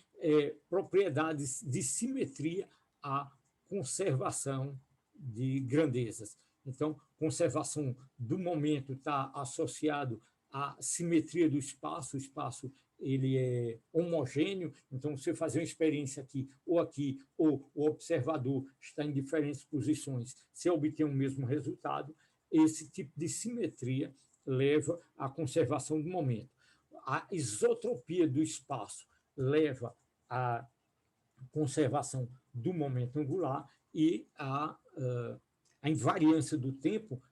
propriedades de simetria à conservação de grandezas. Então, conservação do momento está associado à simetria do espaço, o espaço ele é homogêneo, então você fazer uma experiência aqui, ou o observador está em diferentes posições, você obtém o mesmo resultado, esse tipo de simetria leva à conservação do momento. A isotropia do espaço leva à conservação do momento angular e a invariância do tempo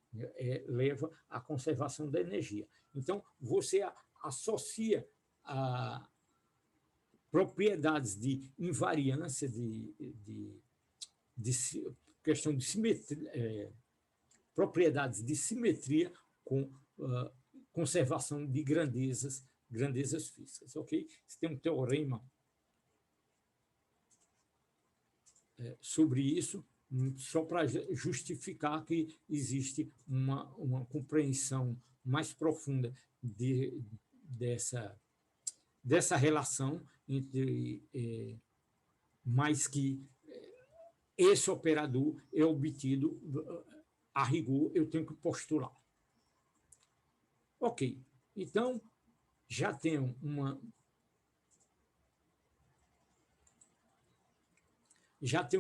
leva à conservação da energia. Então, você associa a propriedades de invariância, de questão de simetria, propriedades de simetria com conservação de grandezas físicas, ok? Você tem um teorema sobre isso, só para justificar que existe uma compreensão mais profunda dessa relação entre mais que esse operador é obtido a rigor, eu tenho que postular. Ok, então já tenho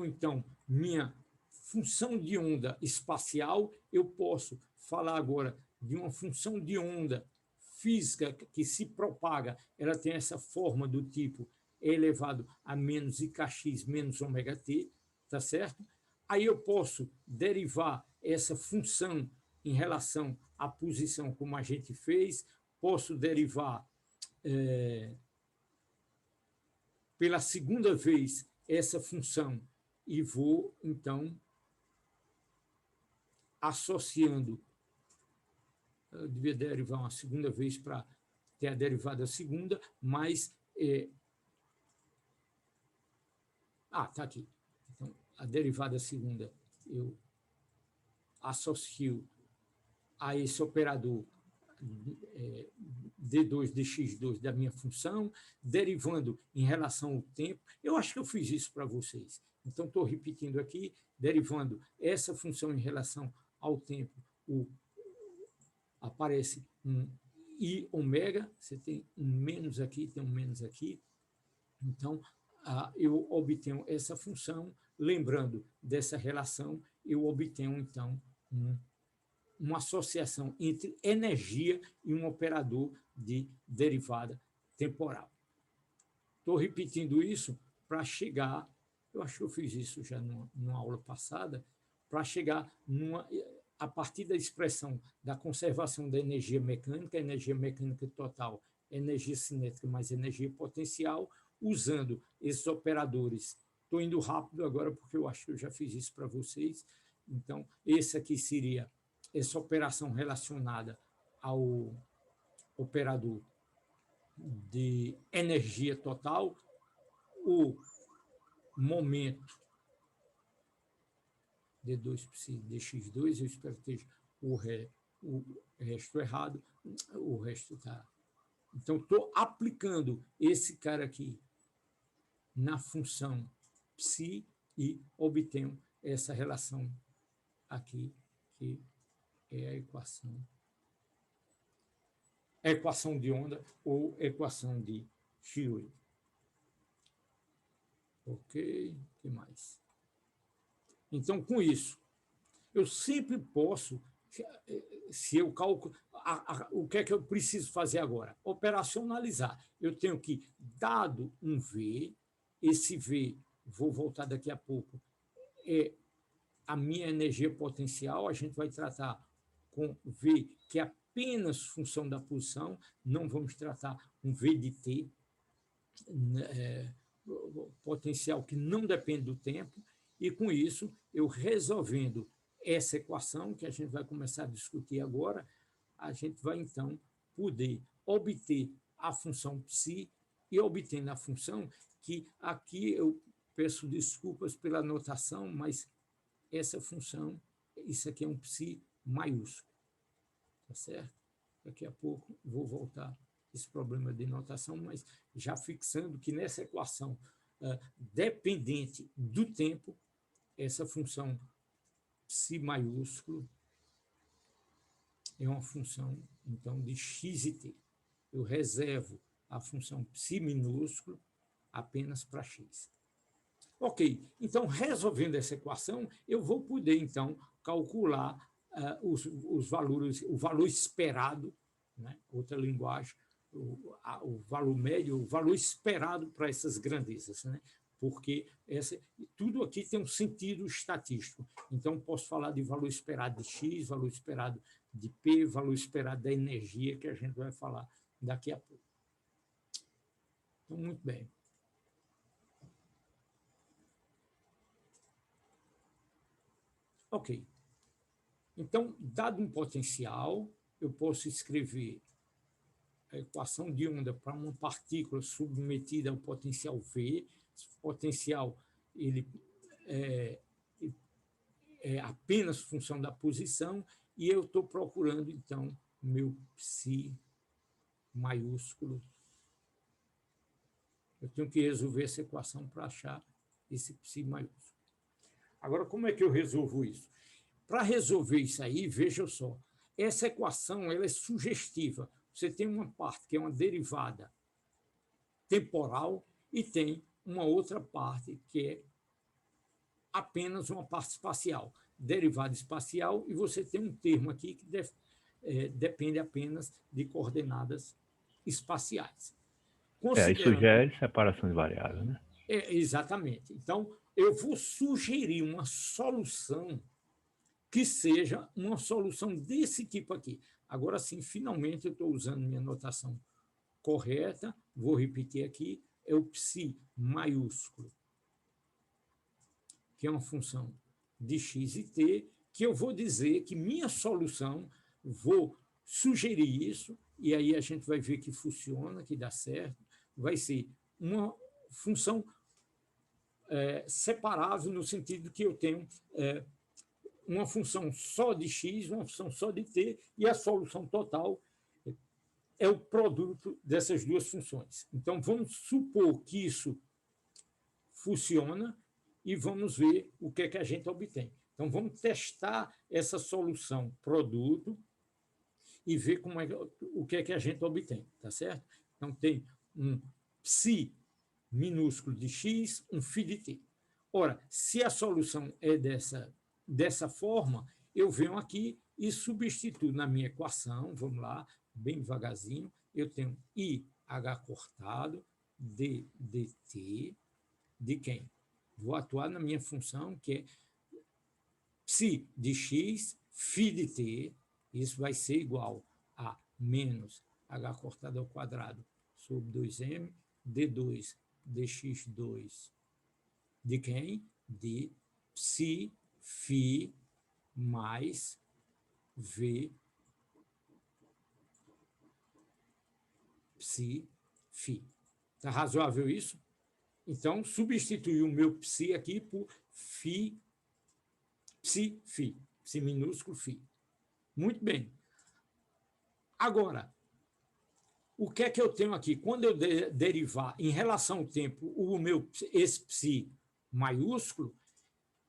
então minha função de onda espacial. Eu posso falar agora de uma função de onda física que se propaga, ela tem essa forma do tipo E elevado a menos IKx menos ômega-t, tá certo? Aí eu posso derivar essa função em relação à posição, como a gente fez, posso derivar pela segunda vez essa função e vou, então, associando. Eu devia derivar uma segunda vez para ter a derivada segunda, mas... está aqui. Então, a derivada segunda eu associo a esse operador d2 dx2 da minha função, derivando em relação ao tempo. Eu acho que eu fiz isso para vocês. Então, estou repetindo aqui, derivando essa função em relação ao tempo, aparece um I ômega, você tem um menos aqui, tem um menos aqui. Então, eu obtenho essa função, lembrando dessa relação, eu obtenho, então, uma associação entre energia e um operador de derivada temporal. Estou repetindo isso para chegar, eu acho que eu fiz isso já numa aula passada, para chegar a partir da expressão da conservação da energia mecânica total, energia cinética mais energia potencial, usando esses operadores. Estou indo rápido agora, porque eu acho que eu já fiz isso para vocês. Então, esse aqui seria essa operação relacionada ao operador de energia total, o momento d2 dx2, eu espero que esteja o resto errado, o resto está... Então, estou aplicando esse cara aqui na função psi e obtenho essa relação aqui, que é a equação de onda ou equação de Schrödinger. Ok, o que mais? Então, com isso, eu sempre posso, se eu calculo, o que é que eu preciso fazer agora? Operacionalizar. Eu tenho que, dado um V, esse V, vou voltar daqui a pouco, é a minha energia potencial, a gente vai tratar com V, que é apenas função da posição, não vamos tratar com V de T, potencial que não depende do tempo, e com isso, eu resolvendo essa equação, que a gente vai começar a discutir agora, a gente vai, então, poder obter a função psi e obtendo a função que aqui eu peço desculpas pela notação, mas essa função, isso aqui é um psi maiúsculo, tá certo? Daqui a pouco vou voltar esse problema de notação, mas já fixando que nessa equação dependente do tempo, essa função psi maiúsculo é uma função, então, de x e t. Eu reservo a função psi minúsculo apenas para x. Ok, então, resolvendo essa equação, eu vou poder, então, calcular os valores, o valor esperado, né? Outra linguagem, o valor médio, o valor esperado para essas grandezas, né? porque tudo aqui tem um sentido estatístico. Então, posso falar de valor esperado de X, valor esperado de P, valor esperado da energia, que a gente vai falar daqui a pouco. Então, muito bem. Ok. Então, dado um potencial, eu posso escrever a equação de onda para uma partícula submetida ao potencial V. Esse potencial ele é apenas função da posição, e eu estou procurando, então, meu psi maiúsculo. Eu tenho que resolver essa equação para achar esse psi maiúsculo. Agora, como é que eu resolvo isso? Para resolver isso aí, veja só, essa equação ela é sugestiva. Você tem uma parte que é uma derivada temporal e tem uma outra parte que é apenas uma parte espacial, derivada espacial, e você tem um termo aqui que depende apenas de coordenadas espaciais. Isso sugere separação de variáveis, né? Exatamente. Então, eu vou sugerir uma solução que seja uma solução desse tipo aqui. Agora sim, finalmente eu estou usando minha notação correta, vou repetir aqui, é o psi maiúsculo, que é uma função de x e t, que eu vou dizer que minha solução, vou sugerir isso, e aí a gente vai ver que funciona, que dá certo, vai ser uma função separável, no sentido que eu tenho uma função só de x, uma função só de t, e a solução total é o produto dessas duas funções. Então, vamos supor que isso funciona e vamos ver o que é que a gente obtém. Então, vamos testar essa solução produto e ver o que é que a gente obtém, tá certo? Então, tem um psi minúsculo de x, um φ de t. Ora, se a solução é dessa forma, eu venho aqui e substituo na minha equação, vamos lá, bem devagarzinho, eu tenho IH cortado, D dt, de quem? Vou atuar na minha função, que é psi de x, φ de t, isso vai ser igual a menos h cortado ao quadrado sobre 2m, d2, dx2, de quem? De psi, φ, mais v, psi, φ. Está razoável isso? Então, substituir o meu psi aqui por psi, psi minúsculo, φ. Muito bem. Agora, o que é que eu tenho aqui? Quando eu derivar em relação ao tempo esse psi maiúsculo,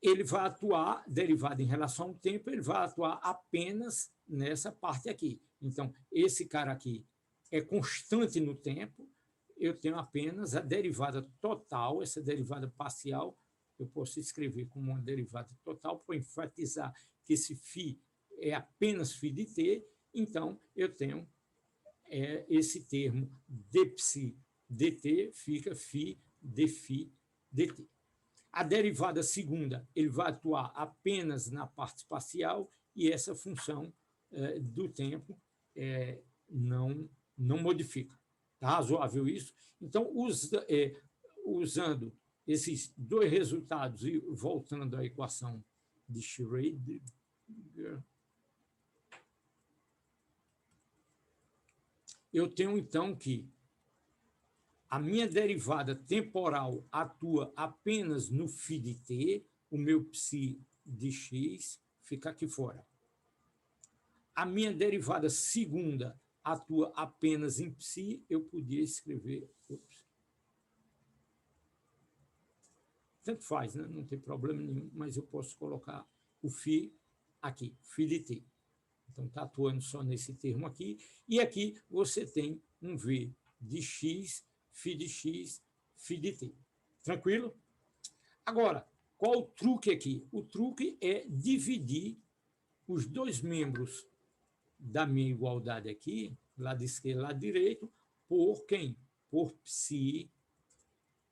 ele vai atuar, derivado em relação ao tempo, ele vai atuar apenas nessa parte aqui. Então, esse cara aqui é constante no tempo, eu tenho apenas a derivada total, essa derivada parcial, eu posso escrever como uma derivada total, para enfatizar que esse φ é apenas φ de t, então eu tenho esse termo dψ dt, fica φ dφ dt. A derivada segunda, ele vai atuar apenas na parte espacial e essa função do tempo não modifica. Está razoável isso? Então, usando esses dois resultados e voltando à equação de Schrödinger, eu tenho, então, que a minha derivada temporal atua apenas no φ de t, o meu psi de x fica aqui fora. A minha derivada segunda atua apenas em psi, eu podia escrever... Tanto faz, né? Não tem problema nenhum, mas eu posso colocar o φ aqui, φ de t. Então, está atuando só nesse termo aqui. E aqui você tem um v de x, φ de x, φ de t. Tranquilo? Agora, qual o truque aqui? O truque é dividir os dois membros da minha igualdade aqui, lado esquerdo e lado direito, por quem? Por psi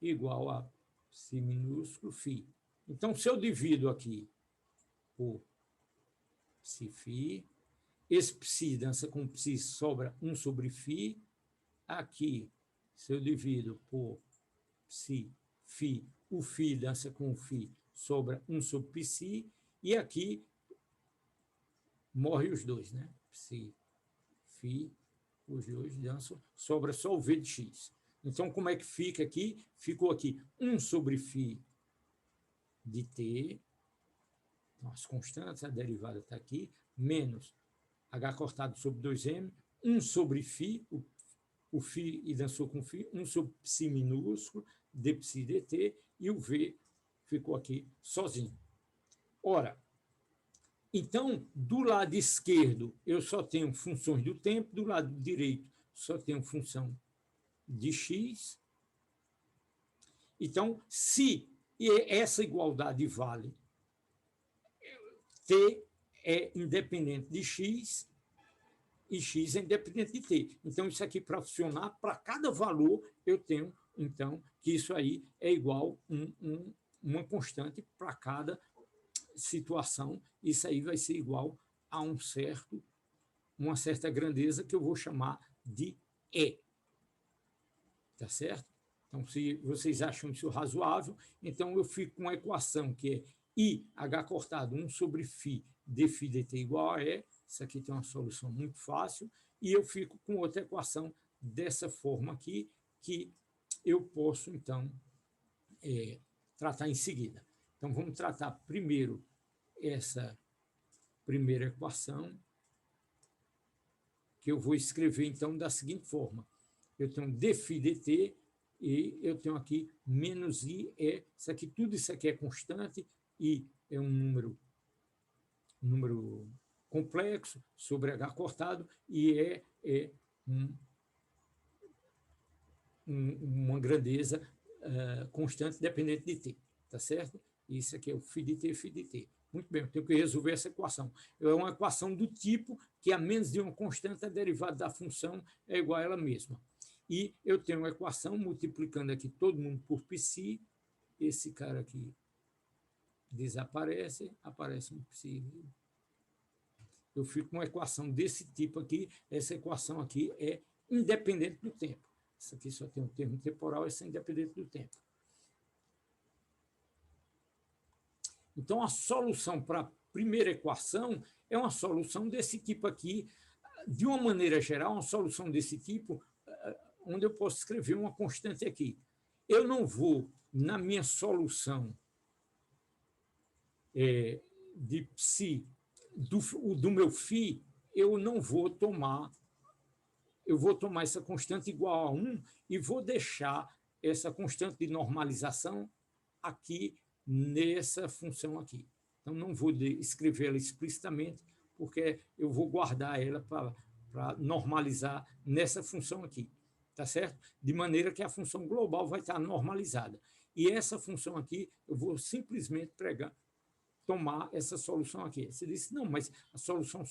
igual a psi minúsculo, φ. Então, se eu divido aqui por psi φ, esse psi dança com psi, sobra 1 sobre φ. Aqui, se eu divido por psi φ, o φ dança com o φ, sobra 1 sobre psi, e aqui morre os dois, né? Psi φ, os dois dançam, sobra só o v de x. Então, como é que fica aqui? Ficou aqui 1 sobre φ de t, então, as constantes, a derivada está aqui, menos h cortado sobre 2m, 1 sobre φ, o φ e dançou com φ, 1 sobre psi minúsculo, d psi dt, e o v ficou aqui sozinho. Ora, então, do lado esquerdo, eu só tenho funções do tempo, do lado direito, só tenho função de x. Então, se essa igualdade vale, t é independente de x e x é independente de t. Então, isso aqui, para funcionar, para cada valor, eu tenho, então, que isso aí é igual uma constante para cada situação. Isso aí vai ser igual a uma certa grandeza que eu vou chamar de E. Tá certo? Então, se vocês acham isso razoável, então eu fico com uma equação que é IH cortado 1 sobre φ d φ dt igual a E. Isso aqui tem uma solução muito fácil. E eu fico com outra equação dessa forma aqui, que eu posso, então, tratar em seguida. Então, vamos tratar primeiro essa primeira equação, que eu vou escrever, então, da seguinte forma. Eu tenho d φ dt e eu tenho aqui menos i, tudo isso aqui é constante, i é um número complexo sobre h cortado, e é uma grandeza constante dependente de t, tá certo? Isso aqui é o φ de t, φ de t. Muito bem, eu tenho que resolver essa equação. É uma equação do tipo que, a menos de uma constante, a derivada da função é igual a ela mesma. E eu tenho uma equação multiplicando aqui todo mundo por psi, esse cara aqui desaparece, aparece um psi. Eu fico com uma equação desse tipo aqui, essa equação aqui é independente do tempo. Isso aqui só tem um termo temporal, essa é independente do tempo. Então, a solução para a primeira equação é uma solução desse tipo aqui, de uma maneira geral, uma solução desse tipo, onde eu posso escrever uma constante aqui. Eu não vou, na minha solução de psi, do meu φ, eu não vou tomar, eu vou tomar essa constante igual a 1 e vou deixar essa constante de normalização aqui nessa função aqui. Então, não vou escrever ela explicitamente, porque eu vou guardar ela para normalizar nessa função aqui. Tá certo? De maneira que a função global vai estar normalizada. E essa função aqui, eu vou simplesmente tomar essa solução aqui. Você disse, não, mas a solução,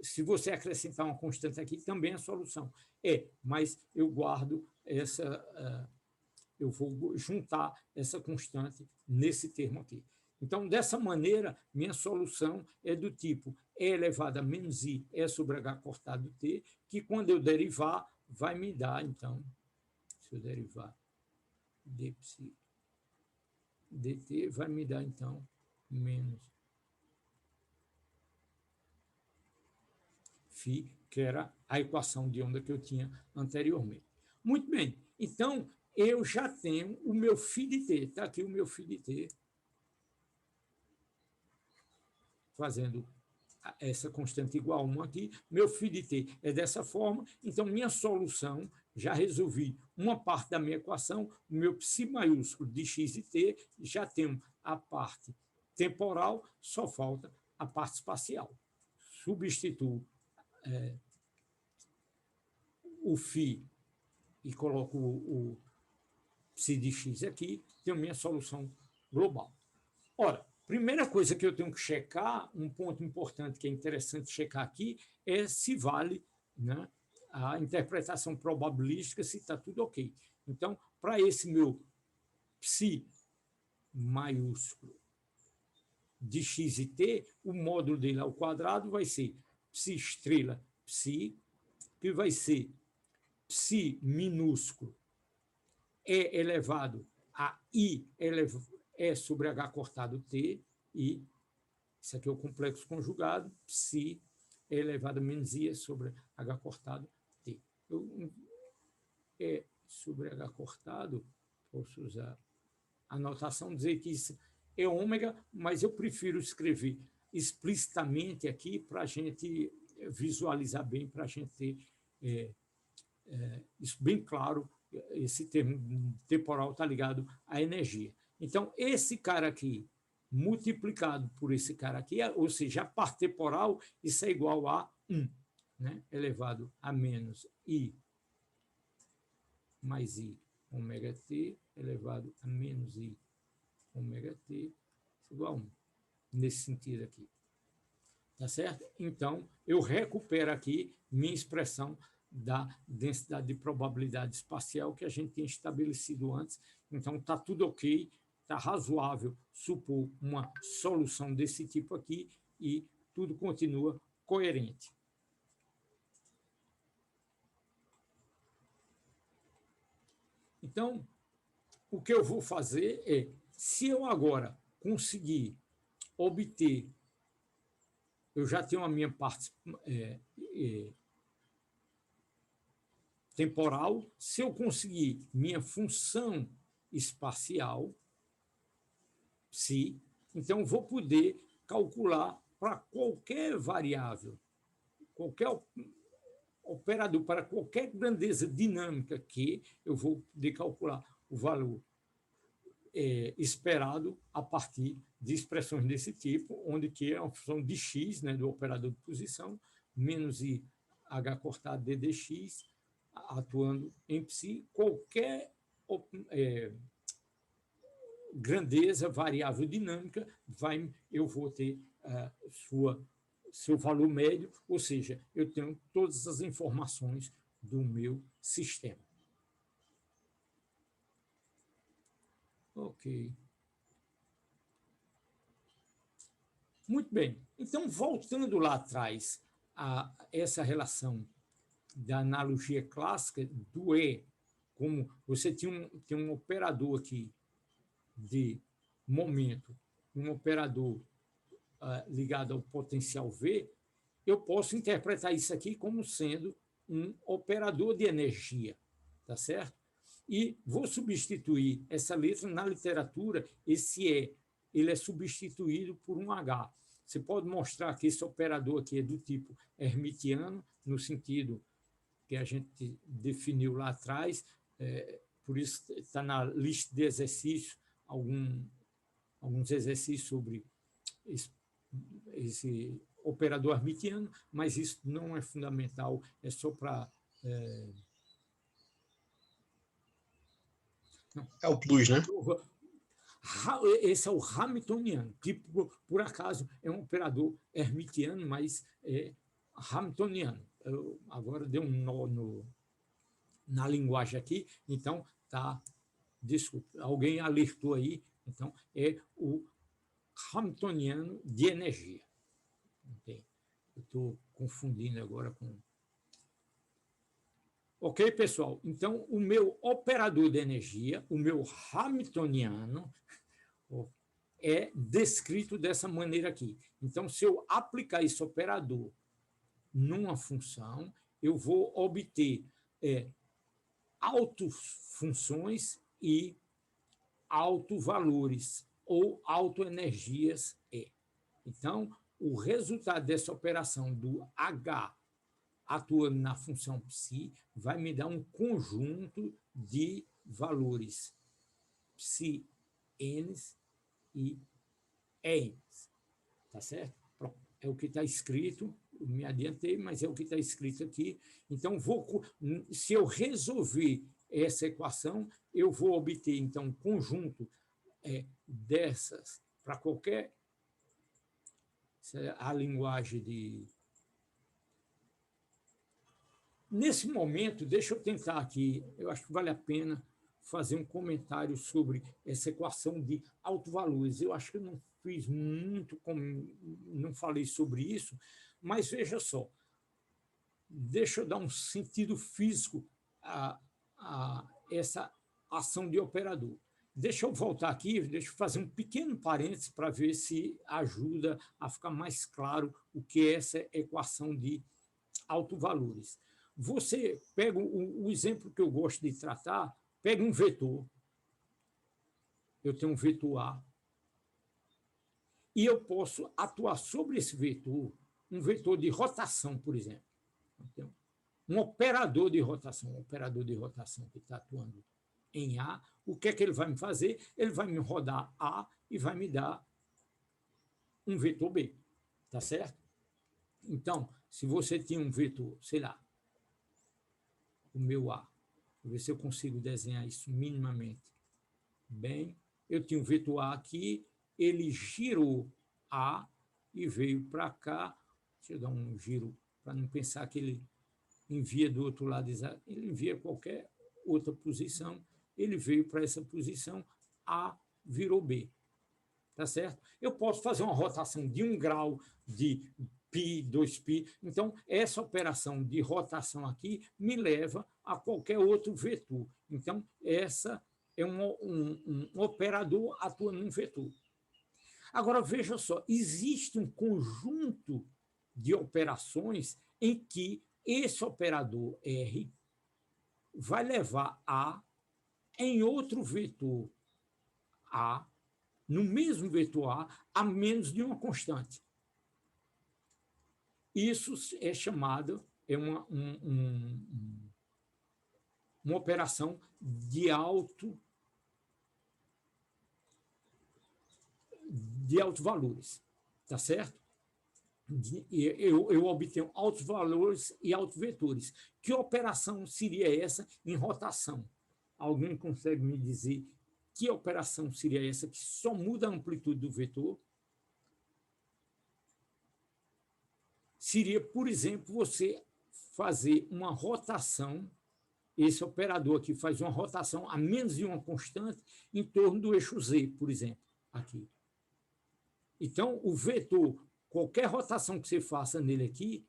se você acrescentar uma constante aqui, também é a solução. Mas eu guardo eu vou juntar essa constante nesse termo aqui. Então, dessa maneira, minha solução é do tipo E elevado a menos I é sobre H cortado T, que quando eu derivar, vai me dar, então, se eu derivar d psi dt, vai me dar, então, menos φ, que era a equação de onda que eu tinha anteriormente. Muito bem, então, eu já tenho o meu φ de t. Está aqui o meu φ de t, fazendo essa constante igual a 1 aqui. Meu φ de t é dessa forma, então minha solução, já resolvi uma parte da minha equação, o meu psi maiúsculo de x e t, já tenho a parte temporal, só falta a parte espacial. Substituo o φ e coloco o psi de x aqui, tenho minha solução global. Ora, primeira coisa que eu tenho que checar, um ponto importante que é interessante checar aqui, é se vale, né, a interpretação probabilística, se está tudo ok. Então, para esse meu psi maiúsculo de x e t, o módulo dele ao quadrado vai ser psi estrela psi, que vai ser psi minúsculo E elevado a I E sobre H cortado T, e isso aqui é o complexo conjugado, psi E elevado a menos I sobre H cortado T. E sobre H cortado, posso usar a notação, dizer que isso é ômega, mas eu prefiro escrever explicitamente aqui para a gente visualizar bem, para a gente ter isso bem claro. Esse termo temporal está ligado à energia. Então, esse cara aqui, multiplicado por esse cara aqui, ou seja, a parte temporal, isso é igual a 1, né? Elevado a menos I mais I ômega t, elevado a menos I ômega t, igual a 1, nesse sentido aqui. Tá certo? Então, eu recupero aqui minha expressão da densidade de probabilidade espacial que a gente tinha estabelecido antes. Então, está tudo ok, está razoável supor uma solução desse tipo aqui e tudo continua coerente. Então, o que eu vou fazer é, se eu agora conseguir obter, eu já tenho a minha parte temporal, se eu conseguir minha função espacial, psi, então vou poder calcular para qualquer variável, qualquer operador, para qualquer grandeza dinâmica que eu vou poder calcular o valor esperado a partir de expressões desse tipo, onde que é uma função de x, né, do operador de posição, menos i h cortado d dx, atuando em psi, qualquer grandeza variável dinâmica, eu vou ter seu valor médio, ou seja, eu tenho todas as informações do meu sistema. Ok. Muito bem. Então, voltando lá atrás a essa relação da analogia clássica do E, como você tem um operador aqui de momento, um operador ligado ao potencial V, eu posso interpretar isso aqui como sendo um operador de energia, tá certo? E vou substituir essa letra na literatura, esse E, ele é substituído por um H. Você pode mostrar que esse operador aqui é do tipo hermitiano, no sentido que a gente definiu lá atrás, por isso está na lista de exercícios, alguns exercícios sobre esse operador hermitiano, mas isso não é fundamental, é só para... É o plus, né? Esse é o hamiltoniano, que, por acaso, é um operador hermitiano, mas é hamiltoniano. Agora deu um nó na linguagem aqui, então tá. Desculpa, alguém alertou aí, então é o hamiltoniano de energia. Okay. Eu estou confundindo agora com... Ok, pessoal? Então, o meu operador de energia, o meu hamiltoniano, é descrito dessa maneira aqui. Então, se eu aplicar esse operador numa função, eu vou obter autofunções e autovalores ou autoenergias E. Então, o resultado dessa operação do H atuando na função psi vai me dar um conjunto de valores psi n's e E's. Tá certo? Pronto. É o que está escrito, eu me adiantei, mas é o que está escrito aqui. Então, se eu resolver essa equação, eu vou obter, então, um conjunto dessas para qualquer... a linguagem de... Nesse momento, deixa eu tentar aqui, eu acho que vale a pena fazer um comentário sobre essa equação de autovalores. Eu acho que eu não fiz muito, não falei sobre isso, mas veja só, deixa eu dar um sentido físico a essa ação de operador. Deixa eu voltar aqui, deixa eu fazer um pequeno parênteses para ver se ajuda a ficar mais claro o que é essa equação de autovalores. Você pega o exemplo que eu gosto de tratar, pega um vetor, eu tenho um vetor A, e eu posso atuar sobre esse vetor, um vetor de rotação, por exemplo. Então, um operador de rotação que está atuando em A, o que é que ele vai me fazer? Ele vai me rodar A e vai me dar um vetor B, tá certo? Então, se você tinha um vetor, sei lá, o meu A, vou ver se eu consigo desenhar isso minimamente bem. Eu tinha um vetor A aqui, ele girou A e veio para cá. Deixa eu dar um giro para não pensar que ele envia do outro lado, ele envia qualquer outra posição, ele veio para essa posição, A virou B. Tá certo? Eu posso fazer uma rotação de 1 grau, de π, 2π. Então, essa operação de rotação aqui me leva a qualquer outro vetor. Então, essa é um operador atuando num vetor. Agora, veja só, existe um conjunto de operações em que esse operador R vai levar A em outro vetor A, no mesmo vetor A menos de uma constante. Isso é chamado, uma operação de autovalores, tá certo? Eu obtenho altos valores e altos vetores. Que operação seria essa em rotação? Alguém consegue me dizer que operação seria essa que só muda a amplitude do vetor? Seria, por exemplo, você fazer uma rotação, esse operador aqui faz uma rotação a menos de uma constante em torno do eixo Z, por exemplo, aqui. Então, o vetor, qualquer rotação que você faça nele aqui,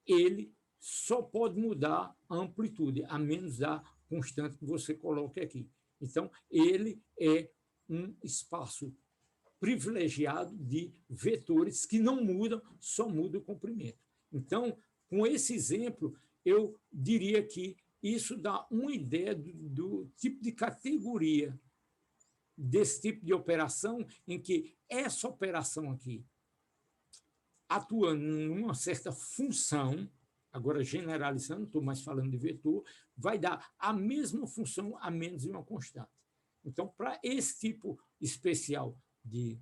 ele só pode mudar a amplitude, a menos da constante que você coloque aqui. Então, ele é um espaço privilegiado de vetores que não mudam, só muda o comprimento. Então, com esse exemplo, eu diria que isso dá uma ideia do tipo de categoria desse tipo de operação, em que essa operação aqui atua numa certa função, agora generalizando, não estou mais falando de vetor, vai dar a mesma função a menos de uma constante. Então, para esse tipo especial de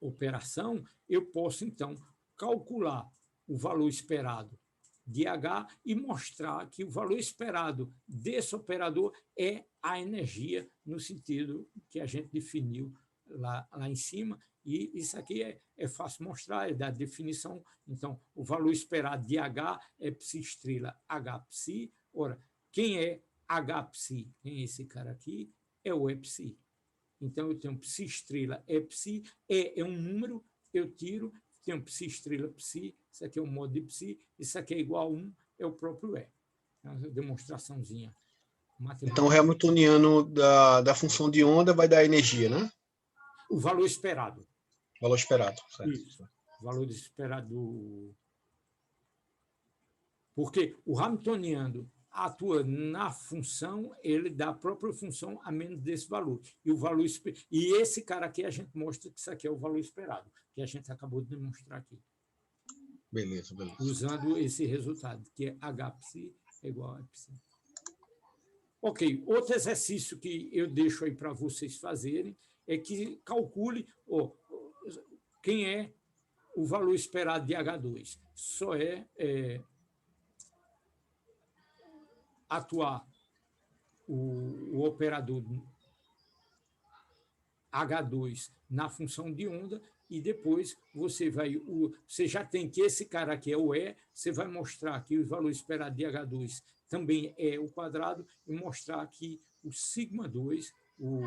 operação, eu posso, então, calcular o valor esperado de H e mostrar que o valor esperado desse operador é a energia, no sentido que a gente definiu lá em cima, e isso aqui é fácil mostrar, é da definição. Então, o valor esperado de H é π estrela H π. Ora, quem é H π? Quem é esse cara aqui? É o Epsi. Então, eu tenho π estrela Epsi, é um número, eu tiro, tenho π estrela psi, isso aqui é o modo de psi, isso aqui é igual a 1, é o próprio E. É uma demonstraçãozinha matemática. Então, o hamiltoniano da função de onda vai dar energia, né? O valor esperado. Valor esperado. Certo. Isso, o valor esperado. Porque o hamiltoniano atua na função, ele dá a própria função a menos desse valor. E o valor e esse cara aqui a gente mostra que isso aqui é o valor esperado, que a gente acabou de demonstrar aqui. Beleza. Usando esse resultado, que é Hψ é igual a Epsi. Ok, outro exercício que eu deixo aí para vocês fazerem é que calcule quem é o valor esperado de H2. Só atuar o operador H2 na função de onda, e depois você já tem que esse cara aqui é o E, você vai mostrar que o valor esperado de H2 também é o quadrado, e mostrar que o σ2, o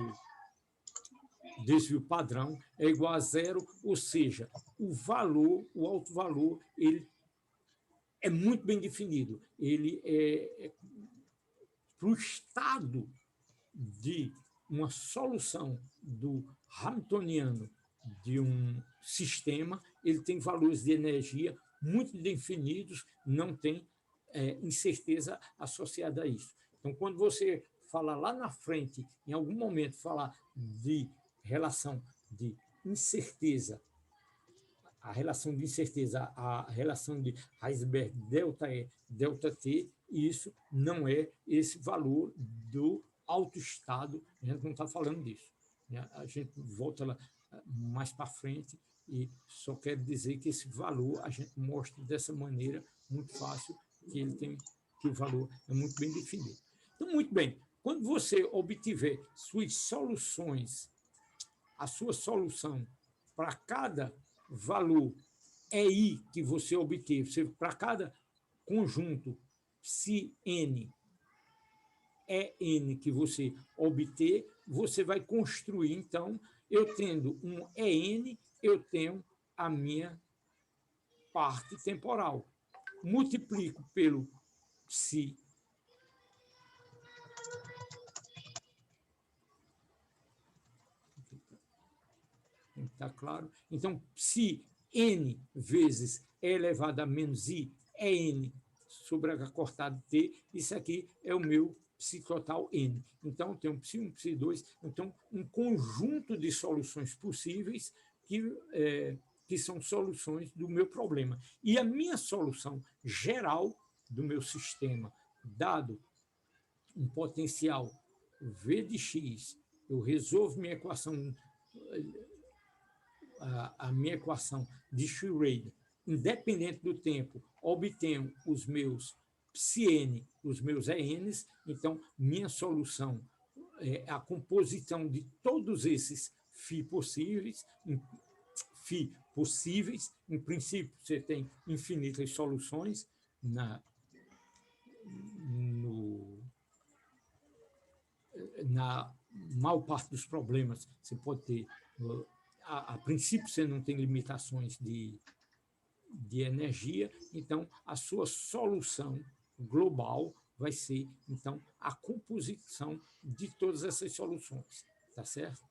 desvio padrão, é igual a zero, ou seja, o alto valor, ele é muito bem definido. Ele para o estado de uma solução do Hamiltoniano de um sistema, ele tem valores de energia muito definidos, não tem incerteza associada a isso. Então, quando você falar lá na frente, em algum momento, falar de relação de incerteza, a relação de Heisenberg delta E, delta T, isso não é esse valor do autoestado, a gente não está falando disso. Né? A gente volta lá mais para frente e só quero dizer que esse valor a gente mostra dessa maneira muito fácil, que o valor é muito bem definido. Então, muito bem, quando você obtiver suas soluções, a sua solução para cada valor EI que você obteve, para cada conjunto psi n EN que você obter, você vai construir, então, eu tendo um EN, eu tenho a minha parte temporal. Multiplico pelo psi está claro? Então, psi n vezes E elevado a menos I é N sobre H cortado T, isso aqui é o meu psi total N. Então, eu tenho psi1, psi2, então, um conjunto de soluções possíveis que são soluções do meu problema. E a minha solução geral do meu sistema, dado um potencial V de x, eu resolvo minha equação, a minha equação de Schrödinger, independente do tempo, obtenho os meus psi-n, os meus ENs, então minha solução é a composição de todos esses φ possíveis, em princípio você tem infinitas soluções na maior parte dos problemas, você pode ter, a princípio você não tem limitações de energia, então a sua solução global vai ser, então, a composição de todas essas soluções, tá certo?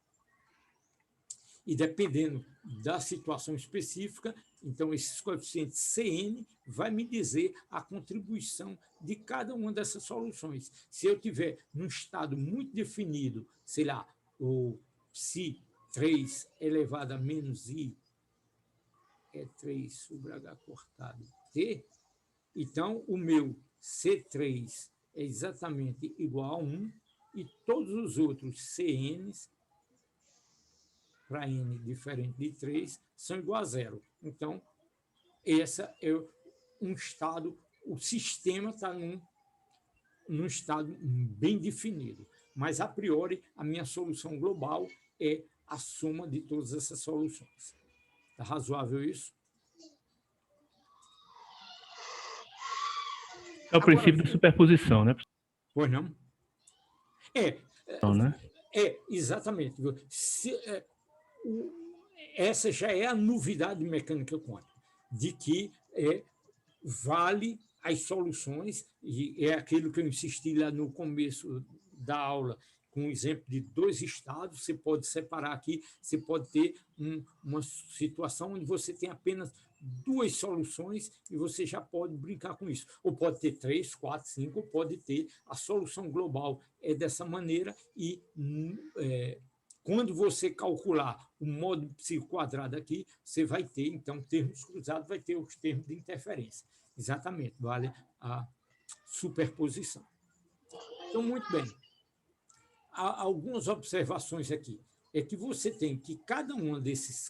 E dependendo da situação específica, então esses coeficientes Cn vai me dizer a contribuição de cada uma dessas soluções. Se eu tiver num estado muito definido, sei lá, o psi3 elevado a menos I é 3 sobre H cortado T, então o meu C3 é exatamente igual a 1 e todos os outros CNs para N diferente de 3 são igual a 0. Então, essa é um estado, o sistema está num estado bem definido, mas, a priori, a minha solução global é a soma de todas essas soluções. Está razoável isso? É o princípio da superposição, né? Pois não? Então, né? Exatamente. Essa já é a novidade de mecânica quântica, de que vale as soluções, e é aquilo que eu insisti lá no começo da aula, com o exemplo de 2 estados, você pode separar aqui, você pode ter uma situação onde você tem apenas 2 soluções e você já pode brincar com isso. Ou pode ter 3, 4, 5, ou pode ter a solução global dessa maneira e quando você calcular o módulo psi quadrado aqui, você vai ter, então, termos cruzados, vai ter os termos de interferência. Exatamente, vale a superposição. Então, muito bem. Há algumas observações aqui. É que você tem que cada um desses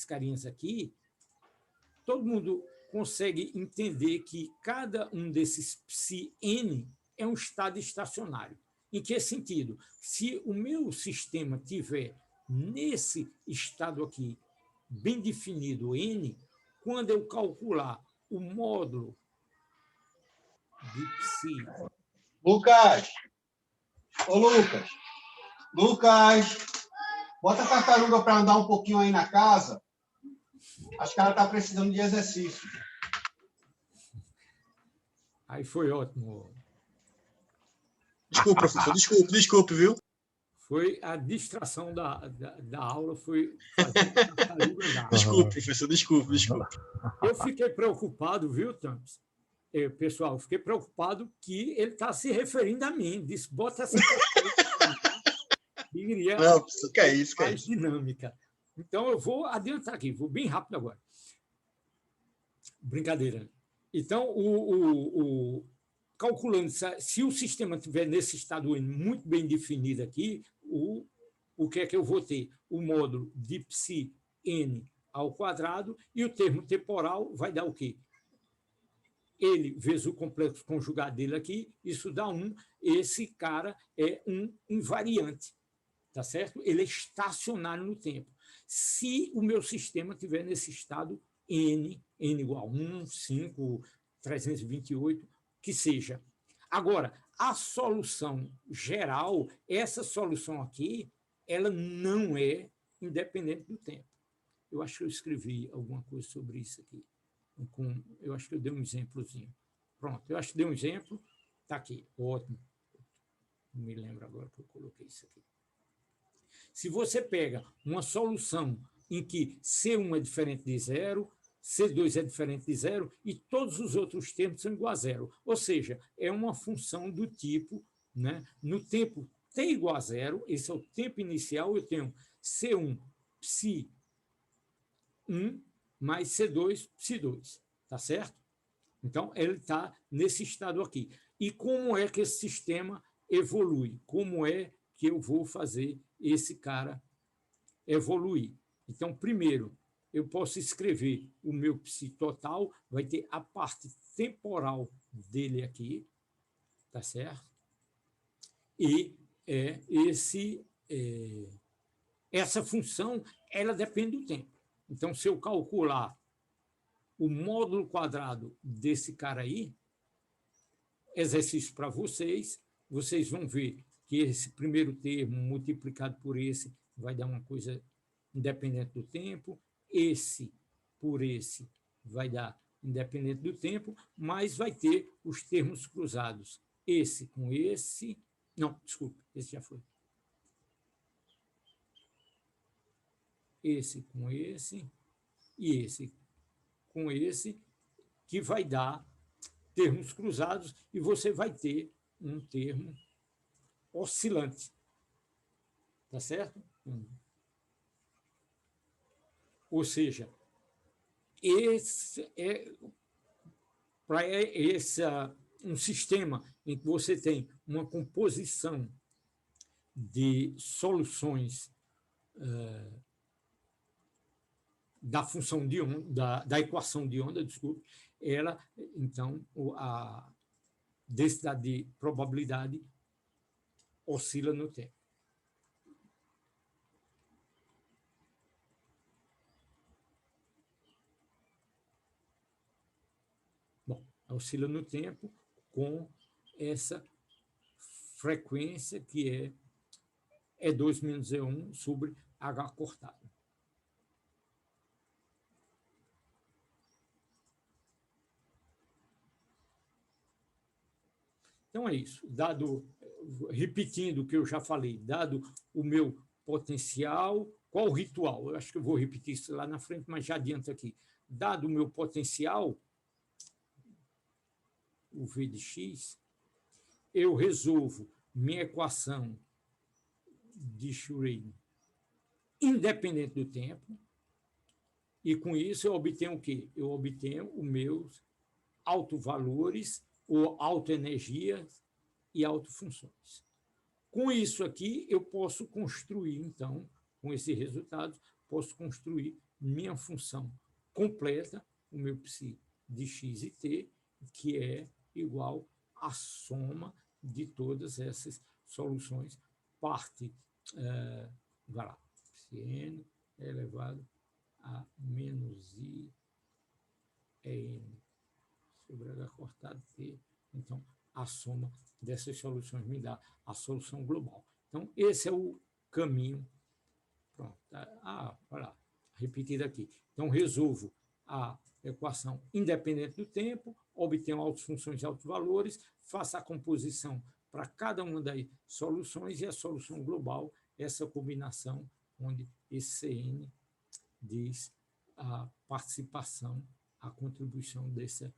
carinhas aqui, todo mundo consegue entender que cada um desses psi-n é um estado estacionário. Em que sentido? Se o meu sistema tiver nesse estado aqui, bem definido, N, quando eu calcular o módulo de psi... Lucas! Ô, Lucas! Lucas! Bota a tartaruga para andar um pouquinho aí na casa. Acho que ela está precisando de exercício. Aí foi ótimo. Desculpe, professor. Desculpe, viu? Foi a distração da aula, foi fazer a tartaruga andar. Desculpe, professor. Desculpe. Eu fiquei preocupado, viu, Thames? Pessoal, fiquei preocupado que ele está se referindo a mim. Disse, bota essa tartaruga que iria Não, professor, que é isso, mais dinâmica. Então, eu vou adiantar aqui, vou bem rápido agora. Brincadeira. Então, calculando, se o sistema estiver nesse estado N muito bem definido aqui, o que é que eu vou ter? O módulo de psi n ao quadrado e o termo temporal vai dar o quê? Ele vezes o complexo conjugado dele aqui, isso dá 1. Esse cara é um invariante, tá certo? Ele é estacionário no tempo. Se o meu sistema estiver nesse estado n igual a 1, 5, 328, que seja. Agora, a solução geral, essa solução aqui, ela não é independente do tempo. Eu acho que eu escrevi alguma coisa sobre isso aqui. Eu acho que eu dei um exemplozinho. Pronto, eu acho que dei um exemplo. Está aqui, ótimo. Não me lembro agora que eu coloquei isso aqui. Se você pega uma solução em que C1 é diferente de zero, C2 é diferente de zero e todos os outros termos são igual a zero. Ou seja, é uma função do tipo, né? No tempo t igual a zero, esse é o tempo inicial, eu tenho C1 psi 1 mais C2 psi 2. Tá certo? Então, ele está nesse estado aqui. E como é que esse sistema evolui? Como é que eu vou fazer esse cara evoluir? Então, primeiro, eu posso escrever o meu psi total, vai ter a parte temporal dele aqui, tá certo? E essa função, ela depende do tempo. Então, se eu calcular o módulo quadrado desse cara aí, exercício para vocês, vocês vão ver que esse primeiro termo multiplicado por esse vai dar uma coisa independente do tempo, esse por esse vai dar independente do tempo, mas vai ter os termos cruzados. Esse com esse... Não, desculpe, esse já foi. Esse com esse e esse com esse, que vai dar termos cruzados e você vai ter um termo oscilante. Tá certo? Ou seja, esse é para um sistema em que você tem uma composição de soluções da função de onda, da equação de onda, desculpe, ela, então, a densidade de probabilidade oscila no tempo. Bom, oscila no tempo com essa frequência que é E2 menos E1 sobre H cortado. Então é isso. Repetindo o que eu já falei, dado o meu potencial, qual o ritual? Eu acho que eu vou repetir isso lá na frente, mas já adianto aqui. Dado o meu potencial, o V de x, eu resolvo minha equação de Schrödinger independente do tempo, e com isso eu obtenho o quê? Eu obtenho os meus autovalores, ou autoenergias e autofunções. Com isso aqui, eu posso construir, então, com esse resultado, posso construir minha função completa, o meu psi de x e t, que é igual à soma de todas essas soluções, parte, vai lá, Cn é elevado a menos I N sobre H cortado T. Então, a soma dessas soluções me dá a solução global. Então, esse é o caminho. Pronto. Olha lá, repetido aqui. Então, resolvo a equação independente do tempo, obtenho autofunções de altos valores, faço a composição para cada uma das soluções e a solução global, essa combinação onde esse Cn diz a participação, a contribuição desse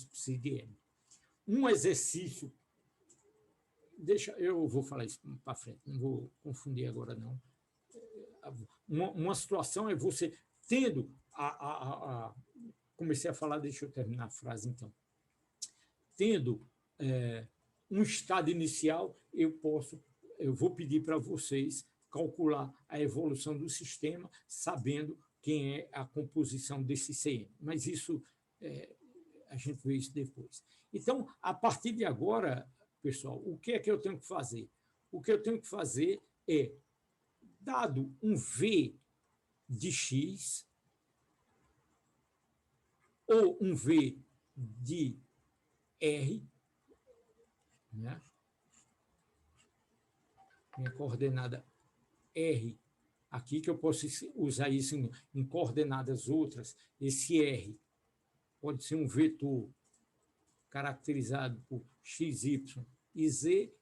psi-n. Um exercício, eu vou falar isso para frente, não vou confundir agora, não. Uma situação é você tendo comecei a falar, deixa eu terminar a frase, então. Tendo um estado inicial, eu vou pedir para vocês calcular a evolução do sistema, sabendo quem é a composição desse CN. Mas isso, a gente vê isso depois. Então, a partir de agora, pessoal, o que é que eu tenho que fazer? O que eu tenho que fazer é, dado um V de X, ou um V de R, né? Minha coordenada R, aqui que eu posso usar isso em coordenadas outras, esse R pode ser um vetor caracterizado por x, y e z,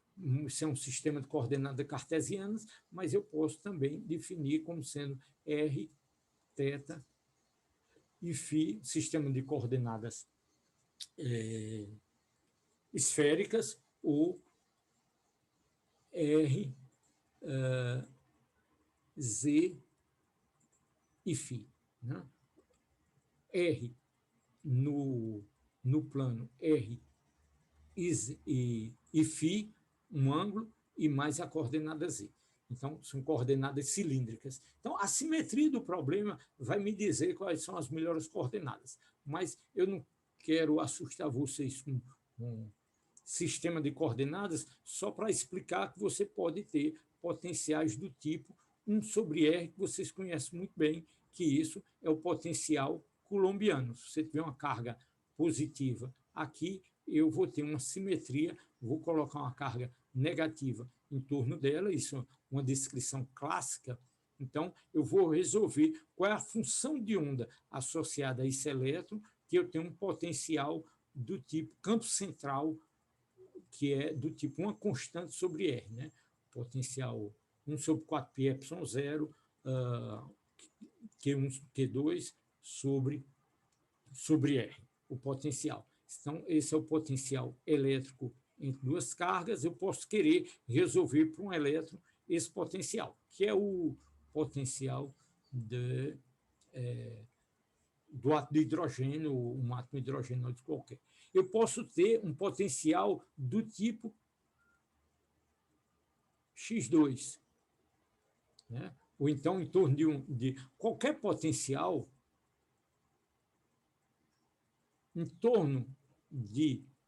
isso é um sistema de coordenadas cartesianas, mas eu posso também definir como sendo R, θ e φ, sistema de coordenadas esféricas, ou R, Z e φ. Né? R no plano R e φ, um ângulo, e mais a coordenada Z. Então, são coordenadas cilíndricas. Então, a simetria do problema vai me dizer quais são as melhores coordenadas. Mas eu não quero assustar vocês com um sistema de coordenadas só para explicar que você pode ter potenciais do tipo 1 sobre R, que vocês conhecem muito bem, que isso é o potencial coulombiano. Se você tiver uma carga positiva aqui, eu vou ter uma simetria, vou colocar uma carga negativa em torno dela, isso é uma descrição clássica. Então, eu vou resolver qual é a função de onda associada a esse elétron, que eu tenho um potencial do tipo campo central, que é do tipo uma constante sobre R, né? Potencial 1 sobre 4πε0, Q1, Q2 sobre R, o potencial. Então, esse é o potencial elétrico entre duas cargas. Eu posso querer resolver para um elétron esse potencial, que é o potencial do átomo de hidrogênio, ou um átomo de hidrogênio de qualquer. Eu posso ter um potencial do tipo X2, né? Ou então em torno de qualquer potencial em torno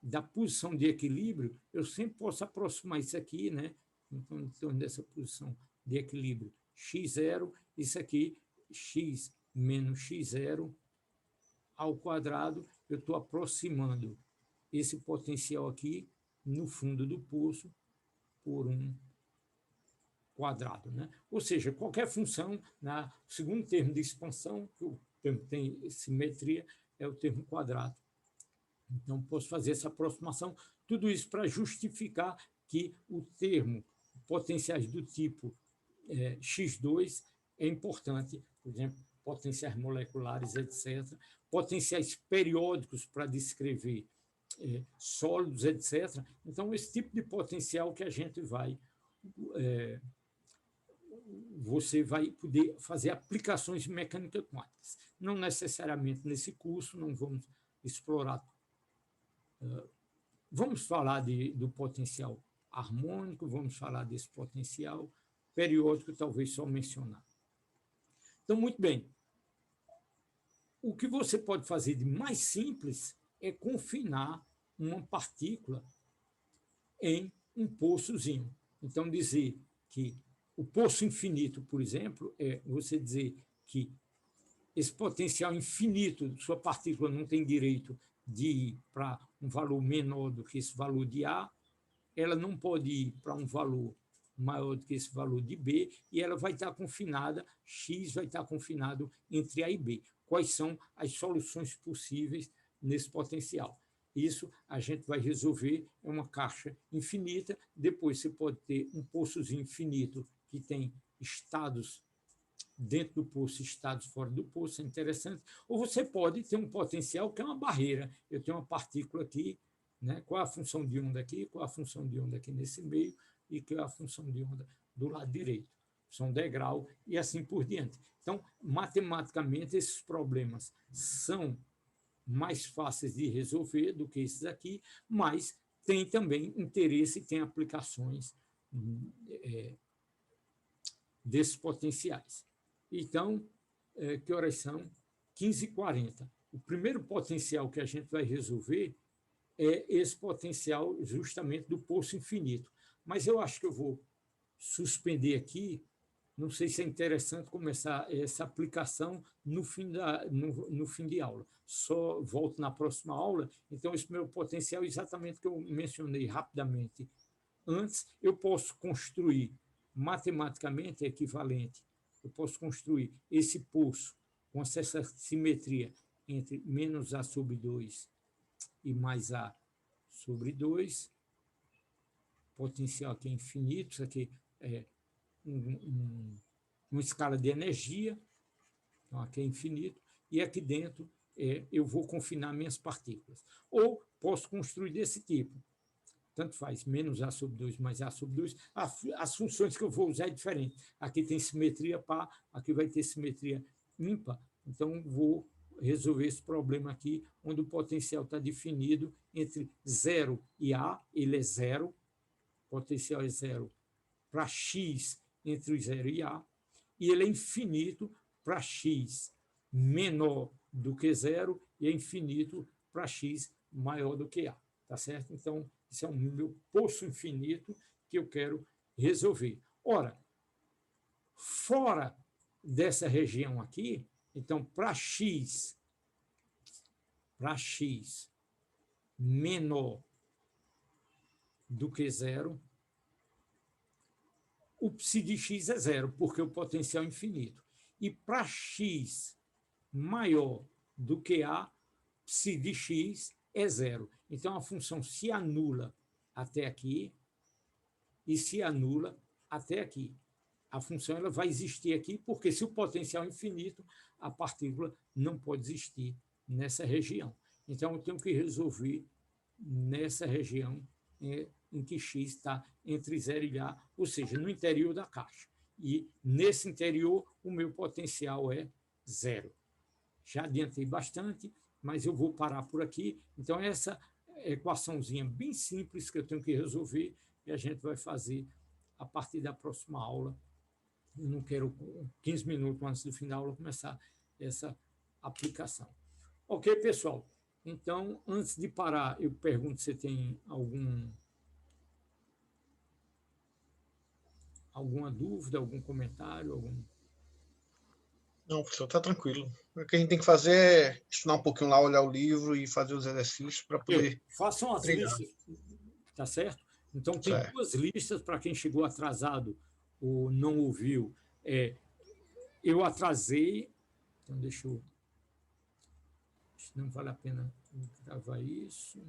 da posição de equilíbrio, eu sempre posso aproximar isso aqui, né? Então, em torno dessa posição de equilíbrio x0, isso aqui, x menos x0 ao quadrado, eu estou aproximando esse potencial aqui no fundo do poço por um quadrado, né? Ou seja, qualquer função, no segundo termo de expansão, que o termo tem simetria, é o termo quadrado. Então, posso fazer essa aproximação, tudo isso para justificar que o termo potenciais do tipo X2 é importante, por exemplo, potenciais moleculares, etc., potenciais periódicos para descrever sólidos, etc. Então, esse tipo de potencial que a gente você vai poder fazer aplicações de mecânica quântica. Não necessariamente nesse curso, não vamos explorar. Vamos falar do potencial harmônico, vamos falar desse potencial periódico, talvez só mencionar. Então, muito bem. O que você pode fazer de mais simples é confinar uma partícula em um poçozinho. Então, dizer que o poço infinito, por exemplo, é você dizer que esse potencial infinito de sua partícula não tem direito de ir para um valor menor do que esse valor de A, ela não pode ir para um valor maior do que esse valor de B, e ela vai estar confinada, X vai estar confinado entre A e B. Quais são as soluções possíveis nesse potencial? Isso a gente vai resolver, é uma caixa infinita, depois você pode ter um poçozinho infinito que tem estados dentro do poço, estados fora do poço, é interessante, ou você pode ter um potencial que é uma barreira. Eu tenho uma partícula aqui, né? Qual é a função de onda aqui, qual é a função de onda aqui nesse meio, e qual é a função de onda do lado direito. São degrau e assim por diante. Então, matematicamente, esses problemas são mais fáceis de resolver do que esses aqui, mas tem também interesse, tem aplicações desses potenciais. Então, que horas são? 15h40. O primeiro potencial que a gente vai resolver é esse potencial justamente do poço infinito. Mas eu acho que eu vou suspender aqui. Não sei se é interessante começar essa aplicação no fim de aula. Só volto na próxima aula. Então, esse meu potencial, exatamente o que eu mencionei rapidamente antes, eu posso construir matematicamente equivalente. Eu posso construir esse poço com essa simetria entre menos A sobre 2 e mais A sobre 2. Potencial aqui é infinito, isso aqui é uma escala de energia, então aqui é infinito, e aqui dentro eu vou confinar minhas partículas. Ou posso construir desse tipo, tanto faz, menos A sobre 2 mais A sobre 2, as funções que eu vou usar é diferente. Aqui tem simetria par, aqui vai ter simetria ímpar, então vou resolver esse problema aqui, onde o potencial está definido entre 0 e A, ele é 0, potencial é 0 para X entre o 0 e A, e ele é infinito para X menor do que 0 e é infinito para X maior do que A. Tá certo? Então, isso é um meu poço infinito que eu quero resolver. Ora, fora dessa região aqui, então, para X menor do que 0, o psi de x é 0, porque o potencial é infinito. E para x maior do que A, psi de x é 0. Então, a função se anula até aqui e se anula até aqui. A função ela vai existir aqui, porque se o potencial é infinito, a partícula não pode existir nessa região. Então, eu tenho que resolver nessa região em que x está entre 0 e A, ou seja, no interior da caixa. E nesse interior, o meu potencial é 0. Já adiantei bastante, mas eu vou parar por aqui. Então, essa equaçãozinha bem simples que eu tenho que resolver, e a gente vai fazer a partir da próxima aula. Eu não quero, 15 minutos antes do fim da aula, começar essa aplicação. Ok, pessoal? Então, antes de parar, eu pergunto se tem alguma dúvida, algum comentário, Não, professor, está tranquilo. O que a gente tem que fazer é estudar um pouquinho lá, olhar o livro e fazer os exercícios para poder... Façam as treinar. listas, tá certo? Então, tem Certo. 2 listas para quem chegou atrasado ou não ouviu. Eu atrasei, então deixa eu... Não vale a pena gravar isso.